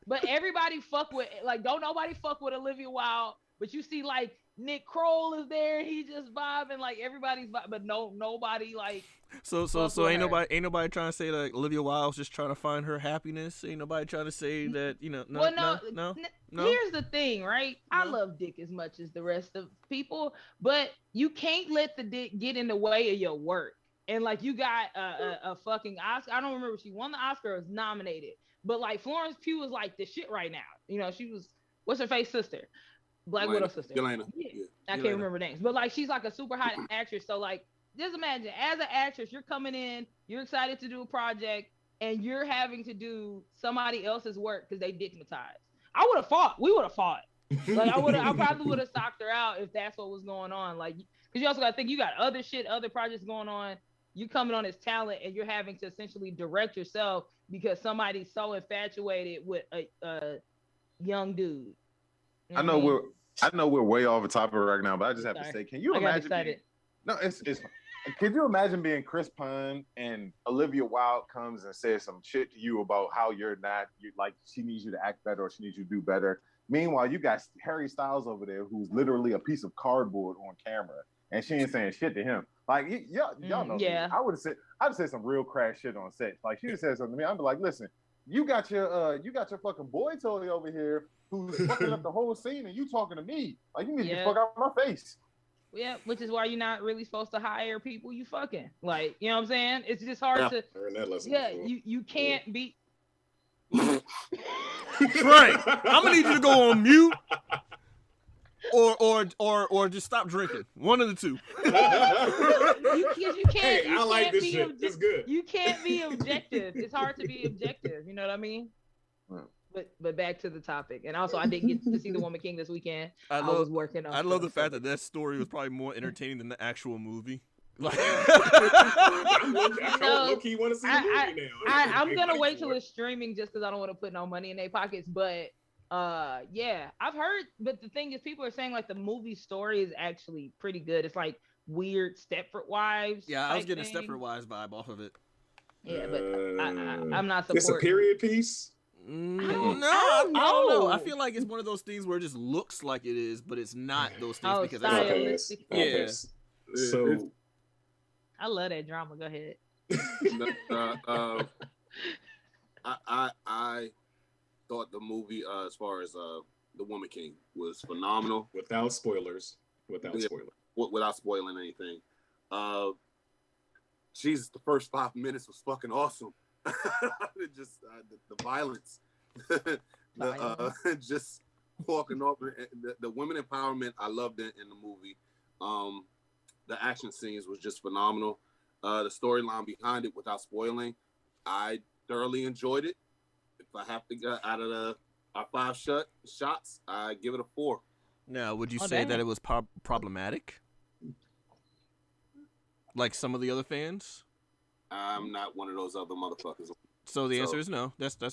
But everybody fuck with, like, don't nobody fuck with Olivia Wilde. But you see, like, Nick Kroll is there, he just vibing, like everybody's vibing, but nobody like. So ain't nobody trying to say like Olivia Wilde's just trying to find her happiness. Ain't nobody trying to say that, you know. No. Here's the thing, right? No. I love dick as much as the rest of people, but you can't let the dick get in the way of your work. And like, you got a fucking Oscar. I don't remember if she won the Oscar or was nominated, but like Florence Pugh is like the shit right now. You know, she was, what's her face sister? Black Widow sister. Yelena. Yeah. I can't remember names, but like, she's like a super hot actress. So like, just imagine, as an actress, you're coming in, you're excited to do a project, and you're having to do somebody else's work because they dickmatized. I would have fought. We would have fought. Like, I probably would have socked her out if that's what was going on. Like, because you also got to think, you got other projects going on. You coming on as talent, and you're having to essentially direct yourself because somebody's so infatuated with a young dude. I know we're way off the topic right now, but I just have to say, can you imagine? No, it's Could you imagine being Chris Pine and Olivia Wilde comes and says some shit to you about how you're not, like she needs you to act better or she needs you to do better. Meanwhile, you got Harry Styles over there who's literally a piece of cardboard on camera, and she ain't saying shit to him. Like y'all know, yeah. I'd say some real crash shit on set. Like she said something to me, I'd be like, listen, you got your fucking boy Tory over here who's fucking up the whole scene, and you talking to me like you need to get the fuck out of my face. Yeah, which is why you're not really supposed to hire people you fucking. Like, you know what I'm saying? It's just hard to. Yeah, you can't be. Frank, I'm gonna need you to go on mute, or just stop drinking. One of the two. You can't. Hey, you I like can't this be shit. It's good. You can't be objective. It's hard to be objective. You know what I mean? But back to the topic, and also I didn't get to see The Woman King this weekend. I was working on. I love the fact that story was probably more entertaining than the actual movie. Like, I low-key want to see the movie now. I'm gonna wait till it's streaming just because I don't want to put no money in their pockets. But yeah, I've heard. But the thing is, people are saying like the movie story is actually pretty good. It's like weird Stepford Wives. Yeah, I was getting a Stepford Wives vibe off of it. Yeah, but I'm not supporting. It's a period piece. I don't know. I feel like it's one of those things where it just looks like it is, but it's not those things because stylistic. Yeah. So I love that drama. Go ahead. I thought the movie, as far as The Woman King, was phenomenal. Without spoilers. Without spoiling anything. Jesus, the first 5 minutes was fucking awesome. Just the violence, just walking off the women empowerment. I loved it in the movie. The action scenes was just phenomenal. The storyline behind it, without spoiling, I thoroughly enjoyed it. If I have to get out of our 5 shots, I give it a 4. Now, would you say that it was problematic, like some of the other fans? I'm not one of those other motherfuckers. So the answer is no. That's kind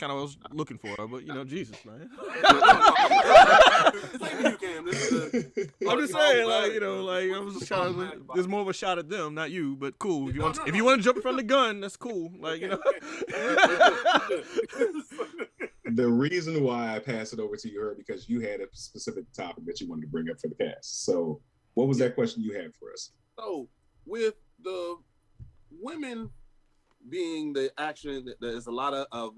of what I was looking for. But Jesus, man. I'm just saying, I was just trying to. There's more of a shot at them, not you. But cool. If you want to jump in front of the gun, that's cool. The reason why I passed it over to you, Herb, because you had a specific topic that you wanted to bring up for the cast. So, what was that question you had for us? So, with the women being the action, there's a lot of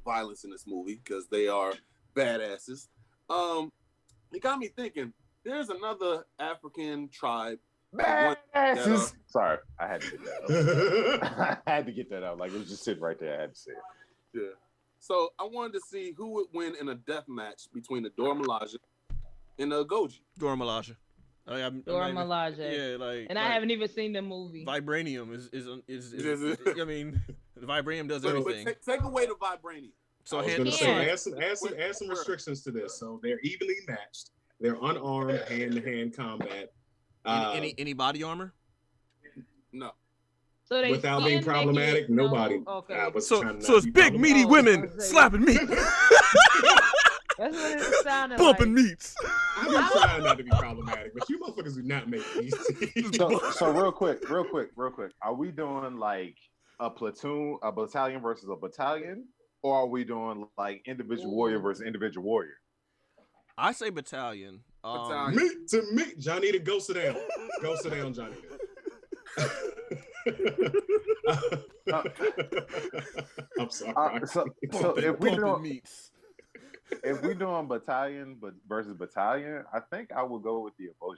violence in this movie because they are badasses. It got me thinking, there's another African tribe. Badasses. Sorry, I had to get that out. I had to get that out. Like, it was just sitting right there. I had to say it. Yeah. So I wanted to see who would win in a death match between the Dora Milaje and the Goji. Dora Milaje. Dora Milaje. Yeah, and I haven't even seen the movie. Vibranium is I mean, the Vibranium does everything. But take away the Vibranium. So I was going to say, add some restrictions to this. So they're evenly matched. They're unarmed, hand-to-hand combat. Any body armor? No. So without being problematic, nobody. Okay. So it's big meaty women slapping meat. That's what it sounded bumping like. meats. I've been trying not to be problematic, but you motherfuckers do not make these. So real quick. Are we doing like a battalion versus a battalion, or are we doing like individual warrior versus individual warrior? I say battalion. Meat to meat, Johnny. Go sit down. Go sit down, Johnny. I'm sorry. So if we doing battalion versus battalion, I think I would go with the Eboje,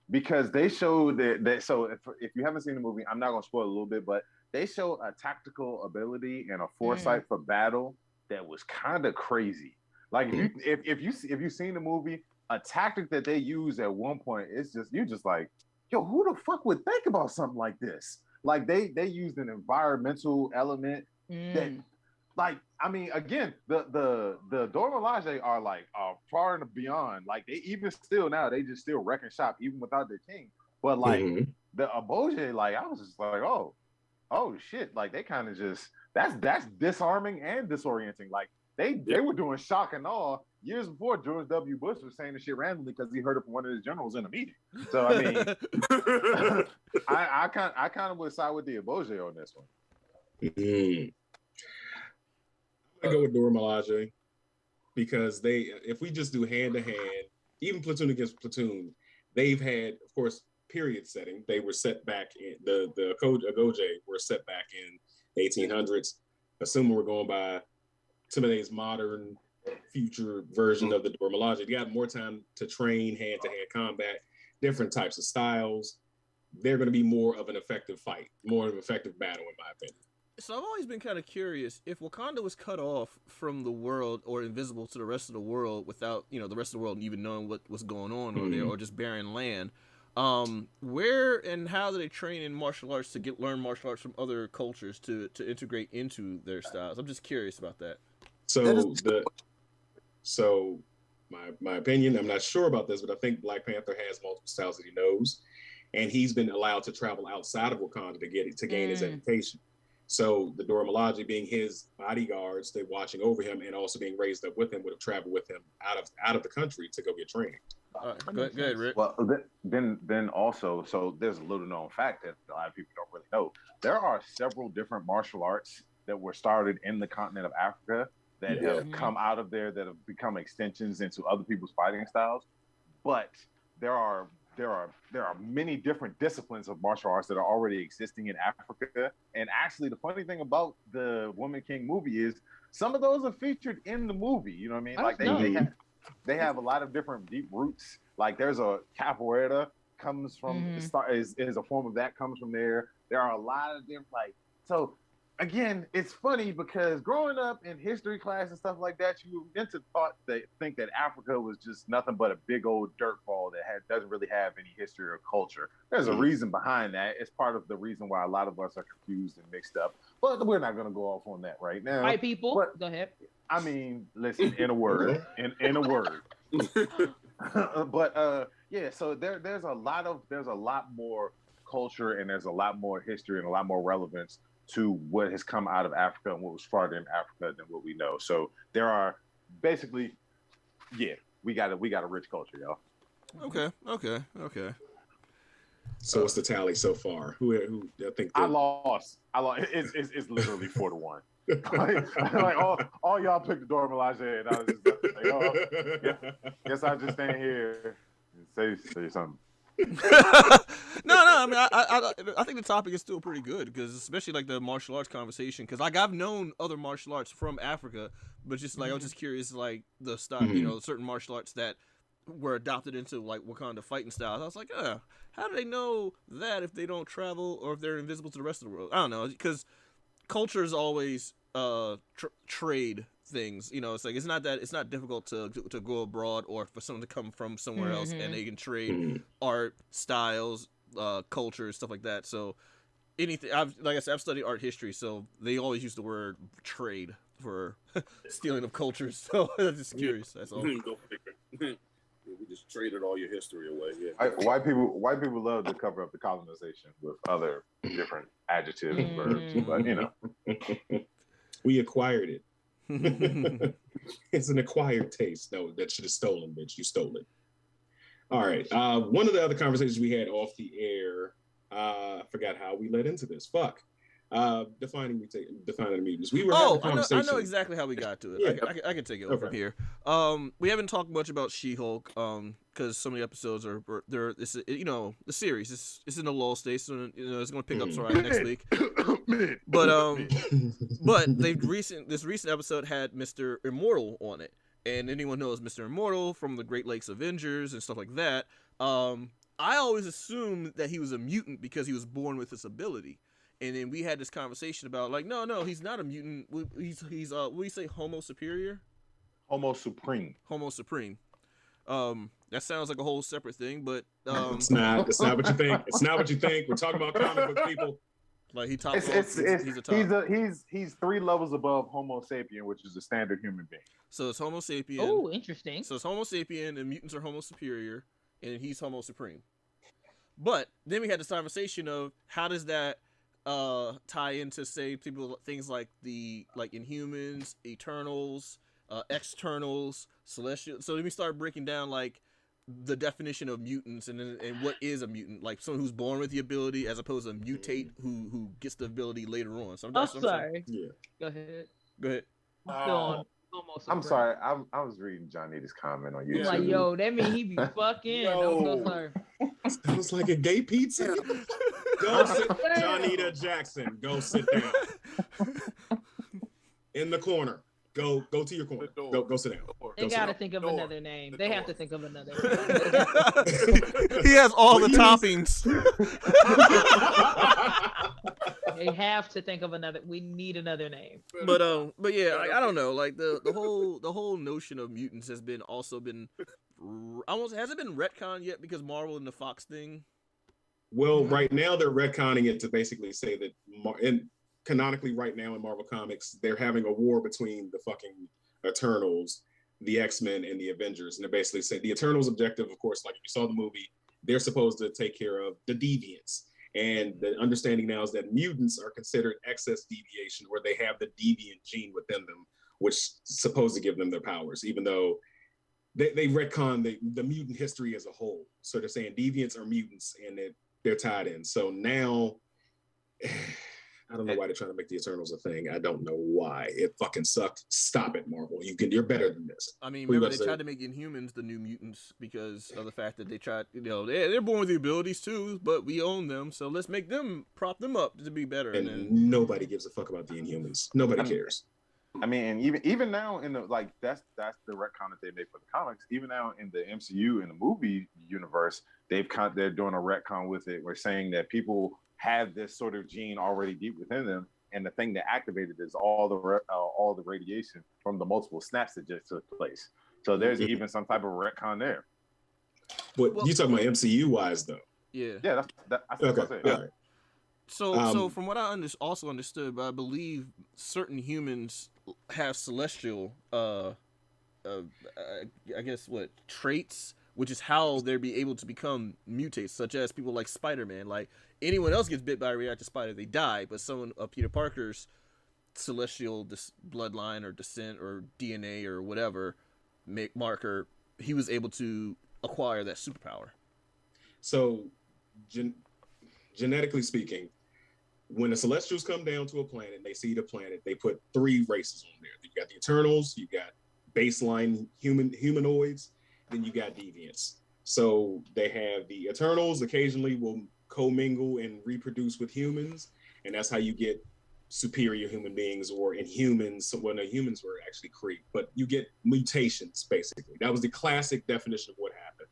because they showed that. So if you haven't seen the movie, I'm not gonna spoil a little bit, but they showed a tactical ability and a foresight for battle that was kind of crazy. Like if you've seen the movie, a tactic that they use at one point, you're just like, yo, who the fuck would think about something like this? Like they used an environmental element that, like, I mean, again, the Dora Milaje are like far and beyond. Like they even still now, they just still wrecking shop even without their king. But like the Eboje, like I was just like, oh shit, like they kind of just that's disarming and disorienting. Like they were doing shock and awe, years before, George W. Bush was saying the shit randomly because he heard it from one of his generals in a meeting. So I mean, I kind of would side with the Eboje on this one. I'm gonna go with Dora Milaje because if we just do hand to hand, even platoon against platoon, they've had, of course, period setting. They were set back in the Agoge were set back in 1800s. Assuming we're going by today's modern future version of the Dora Milaje, you got more time to train hand-to-hand combat, different types of styles. They're going to be more of an effective fight, more of an effective battle, in my opinion. So I've always been kind of curious if Wakanda was cut off from the world or invisible to the rest of the world without, the rest of the world even knowing what was going on over there, or just barren land. Where and how do they train in martial arts to learn martial arts from other cultures to integrate into their styles? I'm just curious about that. So my opinion, I'm not sure about this, but I think Black Panther has multiple styles that he knows, and he's been allowed to travel outside of Wakanda to gain his education. So the Dora Milaje being his bodyguards, they watching over him and also being raised up with him, would have traveled with him out of the country to go get training. All right, go ahead, Rick. Well, then also, so there's a little known fact that a lot of people don't really know. There are several different martial arts that were started in the continent of Africa that have come out of there that have become extensions into other people's fighting styles. But there are many different disciplines of martial arts that are already existing in Africa. And actually, the funny thing about the Woman King movie is some of those are featured in the movie. You know what I mean? Like they have a lot of different deep roots. Like there's a capoeira comes from is a form of that comes from there. There are a lot of different so. Again, it's funny because growing up in history class and stuff like that, you meant to think that Africa was just nothing but a big old dirt ball that doesn't really have any history or culture. There's a reason behind that. It's part of the reason why a lot of us are confused and mixed up. But we're not going to go off on that right now. White people, go ahead. I mean, listen, in a word, in a word. But yeah, so there's a lot more culture and there's a lot more history and a lot more relevance to what has come out of Africa and what was started in Africa than what we know. So there are basically, we got a rich culture, y'all. Okay. So what's the tally so far? Who I think I lost. It's literally 4-1. like all y'all picked the Dora Milaje, and I was just like, guess I'll just stand here and say something. No. I mean, I think the topic is still pretty good because especially like the martial arts conversation. Because like I've known other martial arts from Africa, but just like I was just curious, like the style, certain martial arts that were adopted into like Wakanda fighting styles. I was like, how do they know that if they don't travel or if they're invisible to the rest of the world? I don't know, because culture is always trade things. It's like it's not difficult to go abroad or for someone to come from somewhere else and they can trade art styles, culture, stuff like that. So anything, like I said, I've studied art history, so they always use the word trade for stealing of cultures. So I'm just curious. That's all. Go figure. We just traded all your history away. White people love to cover up the colonization with other different adjectives and verbs, but we acquired it. It's an acquired taste. No, that should have stolen, bitch. You stole it. All right. One of the other conversations we had off the air, I forgot how we led into this. Fuck. Defining the mutants. We were having a conversation. I know exactly how we got to it. I can take it over from here. We haven't talked much about She-Hulk because some of the episodes are there. The series it's in a lull state, so it's going to pick up right next week. But this recent episode had Mr. Immortal on it, and anyone knows Mr. Immortal from the Great Lakes Avengers and stuff like that. I always assumed that he was a mutant because he was born with this ability. And then we had this conversation about like, no, he's not a mutant. He's what do you say, Homo superior? Homo supreme. Homo supreme. That sounds like a whole separate thing, but it's not. It's not what you think. It's not what you think. We're talking about comic book people. Like he's he's 3 levels above Homo sapien, which is a standard human being. So it's Homo sapien. Oh, interesting. So it's Homo sapien, and mutants are Homo superior, and he's Homo supreme. But then we had this conversation of how does that tie into say things like Inhumans, Eternals, externals, celestial. So let me start breaking down like the definition of mutants and what is a mutant, like someone who's born with the ability as opposed to mutate who gets the ability later on. So I'm sorry. Yeah. Go ahead. Go ahead. I'm sorry. I was reading Johnny's comment on YouTube. I'm like, yo, that mean he be fucking. I'm so sorry. Sounds like a gay pizza. Go sit, Johnita Jackson. Go sit down in the corner. Go to your corner. Go sit down. They gotta think of another name. They have to think of another name. He has all the toppings. They have to think of another. We need another name. But yeah, I don't know. Like the whole notion of mutants has been almost hasn't been retconned yet because Marvel and the Fox thing. Well, right now they're retconning it to basically say that, and canonically right now in Marvel Comics, they're having a war between the fucking Eternals, the X-Men, and the Avengers. And they basically say the Eternals' objective, of course, like if you saw the movie, they're supposed to take care of the deviants. And the understanding now is that mutants are considered excess deviation, where they have the deviant gene within them, which is supposed to give them their powers, even though they retcon the mutant history as a whole. So they're saying deviants are mutants and they're tied in. So now, I don't know why they're trying to make the Eternals a thing. I don't know why. It fucking sucked. Stop it, Marvel. You're better than this. I mean, remember they tried to make Inhumans the new mutants because of the fact that they tried, they're born with the abilities too, but we own them, so let's make them, prop them up to be better. And nobody gives a fuck about the Inhumans. Nobody cares. I mean, and even now in the that's the retcon that they made for the comics. Even now in the MCU in the movie universe, they're doing a retcon with it. We're saying that people have this sort of gene already deep within them, and the thing that activated is all the radiation from the multiple snaps that just took place. So there's even some type of retcon there. But you talking about MCU wise though? Yeah. Yeah, that's okay. What I'm saying. Right. So from what I also understood, but I believe certain humans have celestial, I guess traits, which is how they'll be able to become mutates, such as people like Spider-Man. Like anyone else gets bit by a radioactive spider, they die. But someone of Peter Parker's celestial bloodline or descent or DNA or whatever marker, he was able to acquire that superpower. So, genetically speaking, when the Celestials come down to a planet, they see the planet, they put 3 races on there. You got the Eternals, you got baseline humanoids, then you got deviants. So they have the Eternals occasionally will commingle and reproduce with humans, and that's how you get superior human beings or Inhumans. Well, no, humans were actually Kree, but you get mutations, basically. That was the classic definition of what happened.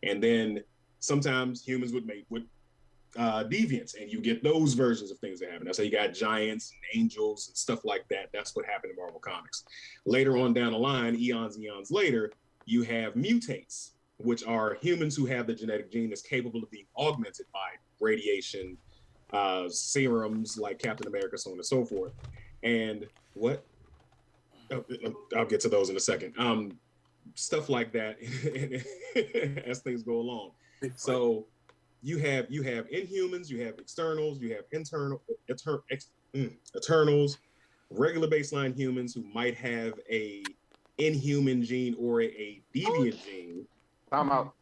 And then sometimes humans would mate with deviants, and you get those versions of things that happen. That's how you got giants and angels and stuff like that. That's what happened in Marvel Comics. Later on down the line, eons later, you have mutates, which are humans who have the genetic gene that's capable of being augmented by radiation, serums like Captain America, so on and so forth. And what? I'll get to those in a second. Stuff like that as things go along. So you have Inhumans, you have externals, you have Eternals, regular baseline humans who might have a Inhuman gene or a deviant gene. Time out.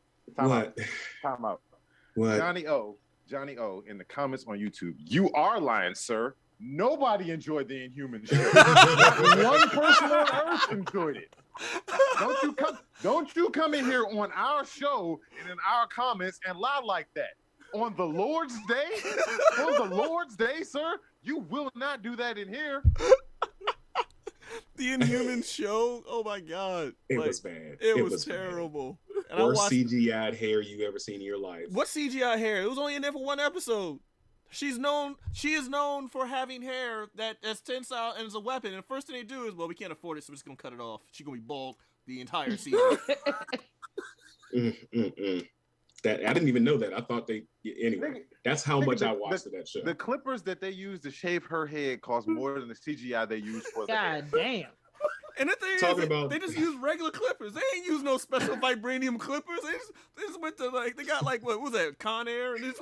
What? Johnny O in the comments on YouTube. You are lying, sir. Nobody enjoyed the Inhuman show. One person on Earth enjoyed it. Don't you come in here on our show and in our comments and lie like that. On the Lord's Day? On the Lord's Day, sir? You will not do that in here. The Inhuman show? Oh my god. It was bad. It was terrible. And worst CGI'd hair you ever seen in your life. What CGI hair? It was only in there for one episode. She is known for having hair that's tensile and is a weapon. And the first thing they do is, well, we can't afford it, so we're just gonna cut it off. She's gonna be bald the entire season. That I didn't even know that. I thought anyway. That's how much I watched that show. The clippers that they used to shave her head cost more than the CGI they used for the hair. God damn. And the thing talking is, about they just use regular clippers. They ain't use no special vibranium clippers. They just went to like they got like what was that Conair and this.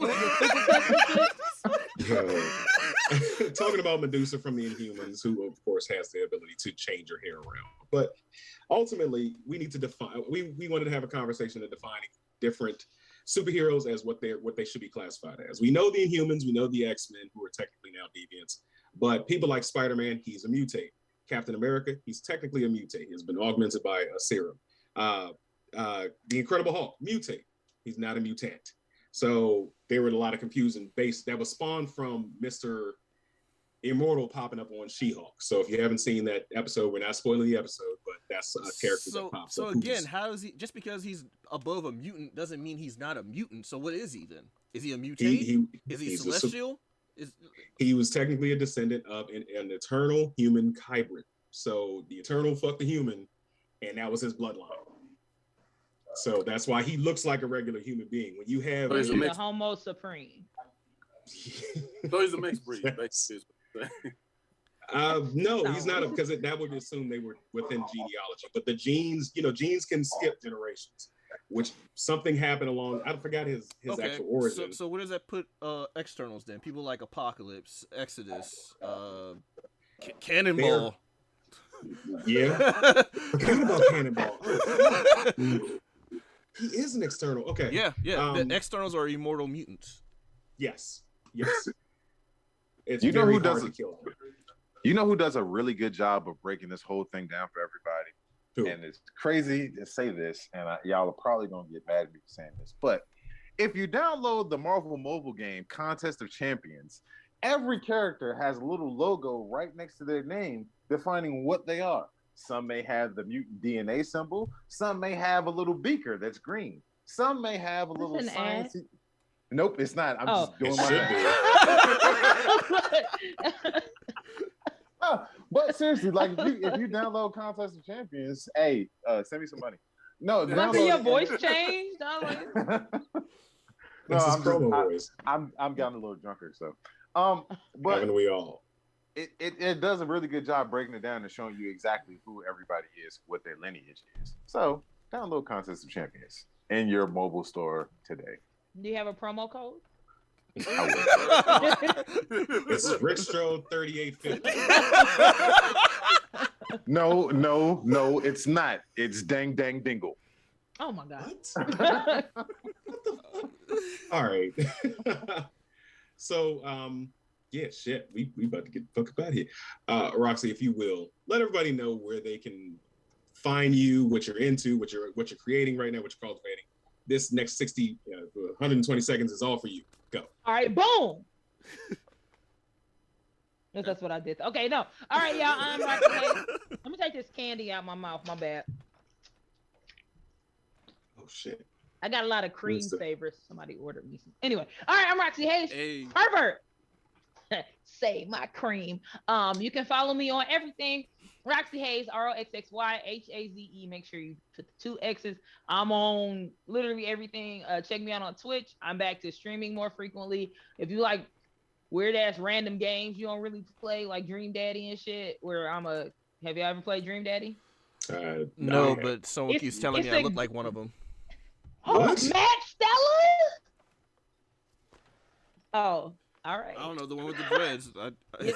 Talking about Medusa from the Inhumans, who of course has the ability to change her hair around. But ultimately, we need to define. We wanted to have a conversation of defining different superheroes as what they should be classified as. We know the Inhumans, we know the X-Men, who are technically now deviants, but people like Spider-Man, he's a mutate. Captain America, he's technically a mutate. He's been augmented by a serum. The Incredible Hulk, mutate. He's not a mutant. So there were a lot of confusion that was spawned from Mr. Immortal popping up on She-Hulk. So if you haven't seen that episode, we're not spoiling the episode, but that's a character that pops up. So again, how is he? Just because he's above a mutant doesn't mean he's not a mutant. So what is he then? Is he a mutate? Is he celestial? He was technically a descendant of an eternal human hybrid. So the eternal fucked the human, and that was his bloodline. So that's why he looks like a regular human being. When you have he's a Homo Supreme. So he's a mixed breed. No, he's not, because that would assume they were within genealogy. But the genes, genes can skip generations. Which something happened along. I forgot his actual origin. So where does that put externals then? People like Apocalypse, Exodus, Cannonball. Yeah, Cannonball. He is an external. Okay. Yeah. The externals are immortal mutants. Yes. It's you know very who hard does to kill them. You know who does a really good job of breaking this whole thing down for everybody? Who? And it's crazy to say this, and y'all are probably gonna get mad at me for saying this, but if you download the Marvel mobile game Contest of Champions, every character has a little logo right next to their name defining what they are. Some may have the mutant DNA symbol. Some may have a little beaker that's green. Some may have a little science. Nope, it's not. I'm just doing my. But seriously, like if you download Contest of Champions, hey, send me some money. No, your voice changed. No, I'm getting a little drunker, so. But haven't we all? It does a really good job breaking it down and showing you exactly who everybody is, what their lineage is. So download Contest of Champions in your mobile store today. Do you have a promo code? It's Rickstro 3850. No, it's not. It's Dang Dang Dingle. Oh my God. What the fuck? All right. So, yeah, shit. We about to get the fuck out of here. Roxy, if you will, let everybody know where they can find you, what you're into, what you're creating right now, what you're cultivating. This next 120 seconds is all for you. Go. All right, boom. That's what I did. Okay, no. All right, y'all. I'm Roxy. Let me take this candy out my mouth. My bad. Oh shit. I got a lot of cream favorites. Somebody ordered me some. Anyway, all right. I'm Roxy Hayes. Hey. Pervert. Save my cream. You can follow me on everything. Roxy Hayes, ROXXYHAZE. Make sure you put the 2 X's. I'm on literally everything. Check me out on Twitch. I'm back to streaming more frequently. If you like weird ass random games you don't really play, like Dream Daddy and shit, have you ever played Dream Daddy? No, but someone keeps telling me I look like one of them. Oh, Matt Stella? Oh. All right. I don't know, the one with the dreads.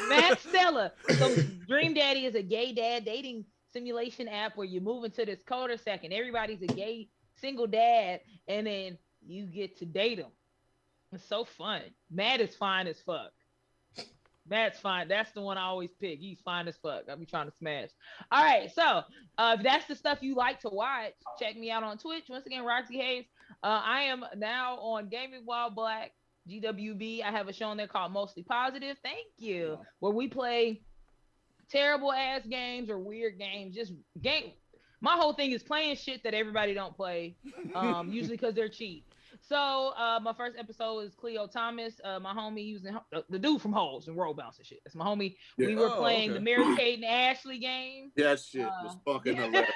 Matt Stella. So Dream Daddy is a gay dad dating simulation app where you move into this cul-de-sac and everybody's a gay single dad, and then you get to date them. It's so fun. Matt is fine as fuck. Matt's fine. That's the one I always pick. He's fine as fuck. I'll be trying to smash. All right. So if that's the stuff you like to watch, check me out on Twitch. Once again, Roxy Hayes. I am now on Gaming While Black. GWB. I have a show on there called Mostly Positive. Thank you. Yeah. Where we play terrible ass games or weird games. Just game. My whole thing is playing shit that everybody don't play. Usually because they're cheap. So my first episode is Cleo Thomas, my homie using the dude from Holes and Roll Bounce and shit. That's my homie. Yeah. We were playing the Mary Kate and Ashley game. That shit was fucking hilarious.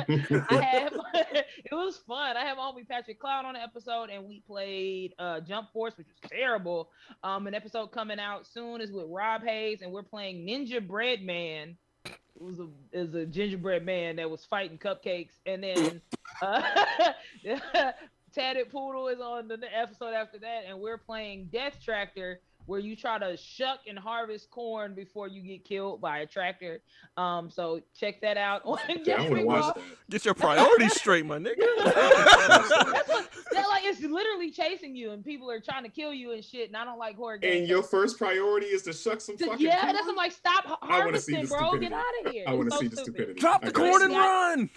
It was fun. I have my homie Patrick Cloud on the episode, and we played Jump Force, which was terrible. An episode coming out soon is with Rob Hayes, and we're playing Ninja Bread Man is a gingerbread man that was fighting cupcakes, and then Tatted Poodle is on the episode after that, and we're playing Death Tractor, where you try to shuck and harvest corn before you get killed by a tractor. So check that out on I want to watch that. Get your priorities straight, my nigga. Like it's literally chasing you, and people are trying to kill you and shit. And I don't like horror games. And your first priority is to shuck some fucking corn? corn? That's I'm like, stop harvesting, bro. Get out of here. I want to see the stupidity. Drop the corn and run.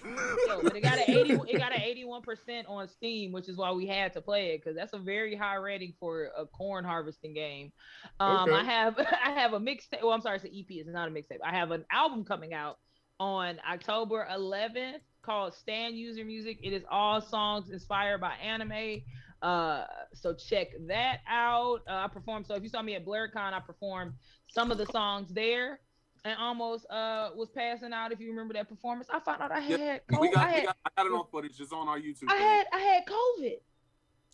Yo, but it got an 81% on Steam, which is why we had to play it, because that's a very high rating for a corn harvesting game. Okay. I have a mixtape. Well, I'm sorry, it's an EP. It's not a mixtape. I have an album coming out on October 11th called Stand User Music. It is all songs inspired by anime. So check that out. I performed. So if you saw me at BlerdCon, I performed some of the songs there, and almost was passing out. If you remember that performance, I found out I had COVID. I got it on footage. It's on our YouTube. I had COVID.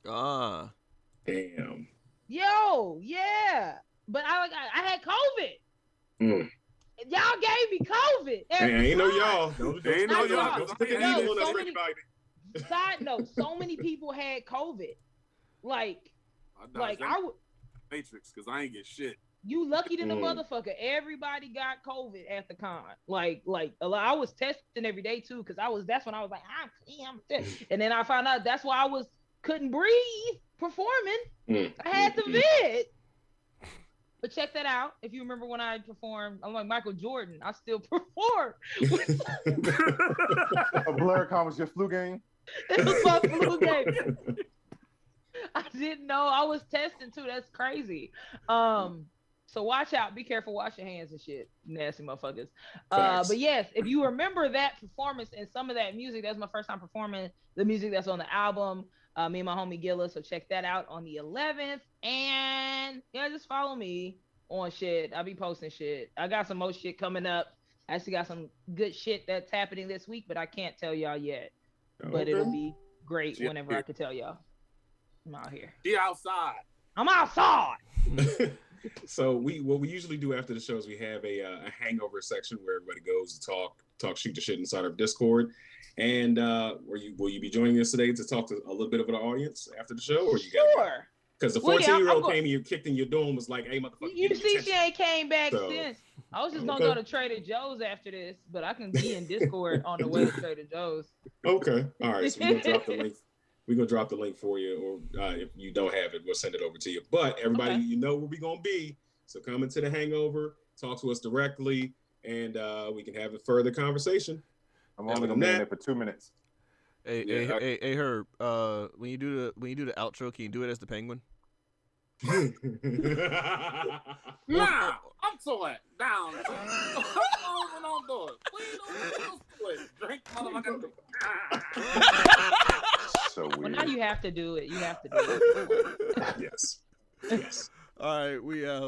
Ah. Damn. Yo, yeah. But I had COVID. Mm. Y'all gave me COVID. Ain't no y'all. Ain't no y'all. Don't put the evil on everybody. Side note, so many people had COVID. Like I would Matrix, because I ain't get shit. You lucky than a motherfucker. Everybody got COVID at the con. Like I was testing every day too, because that's when I was like, I'm and then I found out that's why I couldn't breathe performing. I had the vid. But check that out. If you remember when I performed, I'm like Michael Jordan. I still perform. A BlerdCon was your flu game? It was my flu game. I didn't know. I was testing too. That's crazy. So watch out. Be careful. Wash your hands and shit. Nasty motherfuckers. But yes, if you remember that performance and some of that music, that's my first time performing the music that's on the album. Me and my homie Gilla. So check that out on the 11th. And yeah, just follow me on shit. I'll be posting shit. I got some more shit coming up. I actually got some good shit that's happening this week, but I can't tell y'all yet. But it'll be great whenever I can tell y'all. I'm out here. Be outside. I'm outside. So what we usually do after the shows, we have a hangover section where everybody goes to talk shoot the shit inside our Discord. And will you be joining us today to talk to a little bit of the audience after the show? Or you sure. Because the 14-year-old came and you kicked in your door and was like, "Hey, motherfucker." You see, she ain't came back since. I was just gonna go to Trader Joe's after this, but I can be in Discord on the way to Trader Joe's. Okay, all right. So we're gonna drop the link. We're gonna drop the link for you, or if you don't have it, we'll send it over to you. But everybody, you know where we're gonna be. So come into the hangover, talk to us directly, and we can have a further conversation. I'm only gonna be in there for 2 minutes. Hey, Herb. When you do the outro, can you do it as the penguin? Nah, I'm so down. Don't do it. Please don't do it. Drink, motherfucker. So weird. Well, now you have to do it. You have to do it. Yes. All right, we out.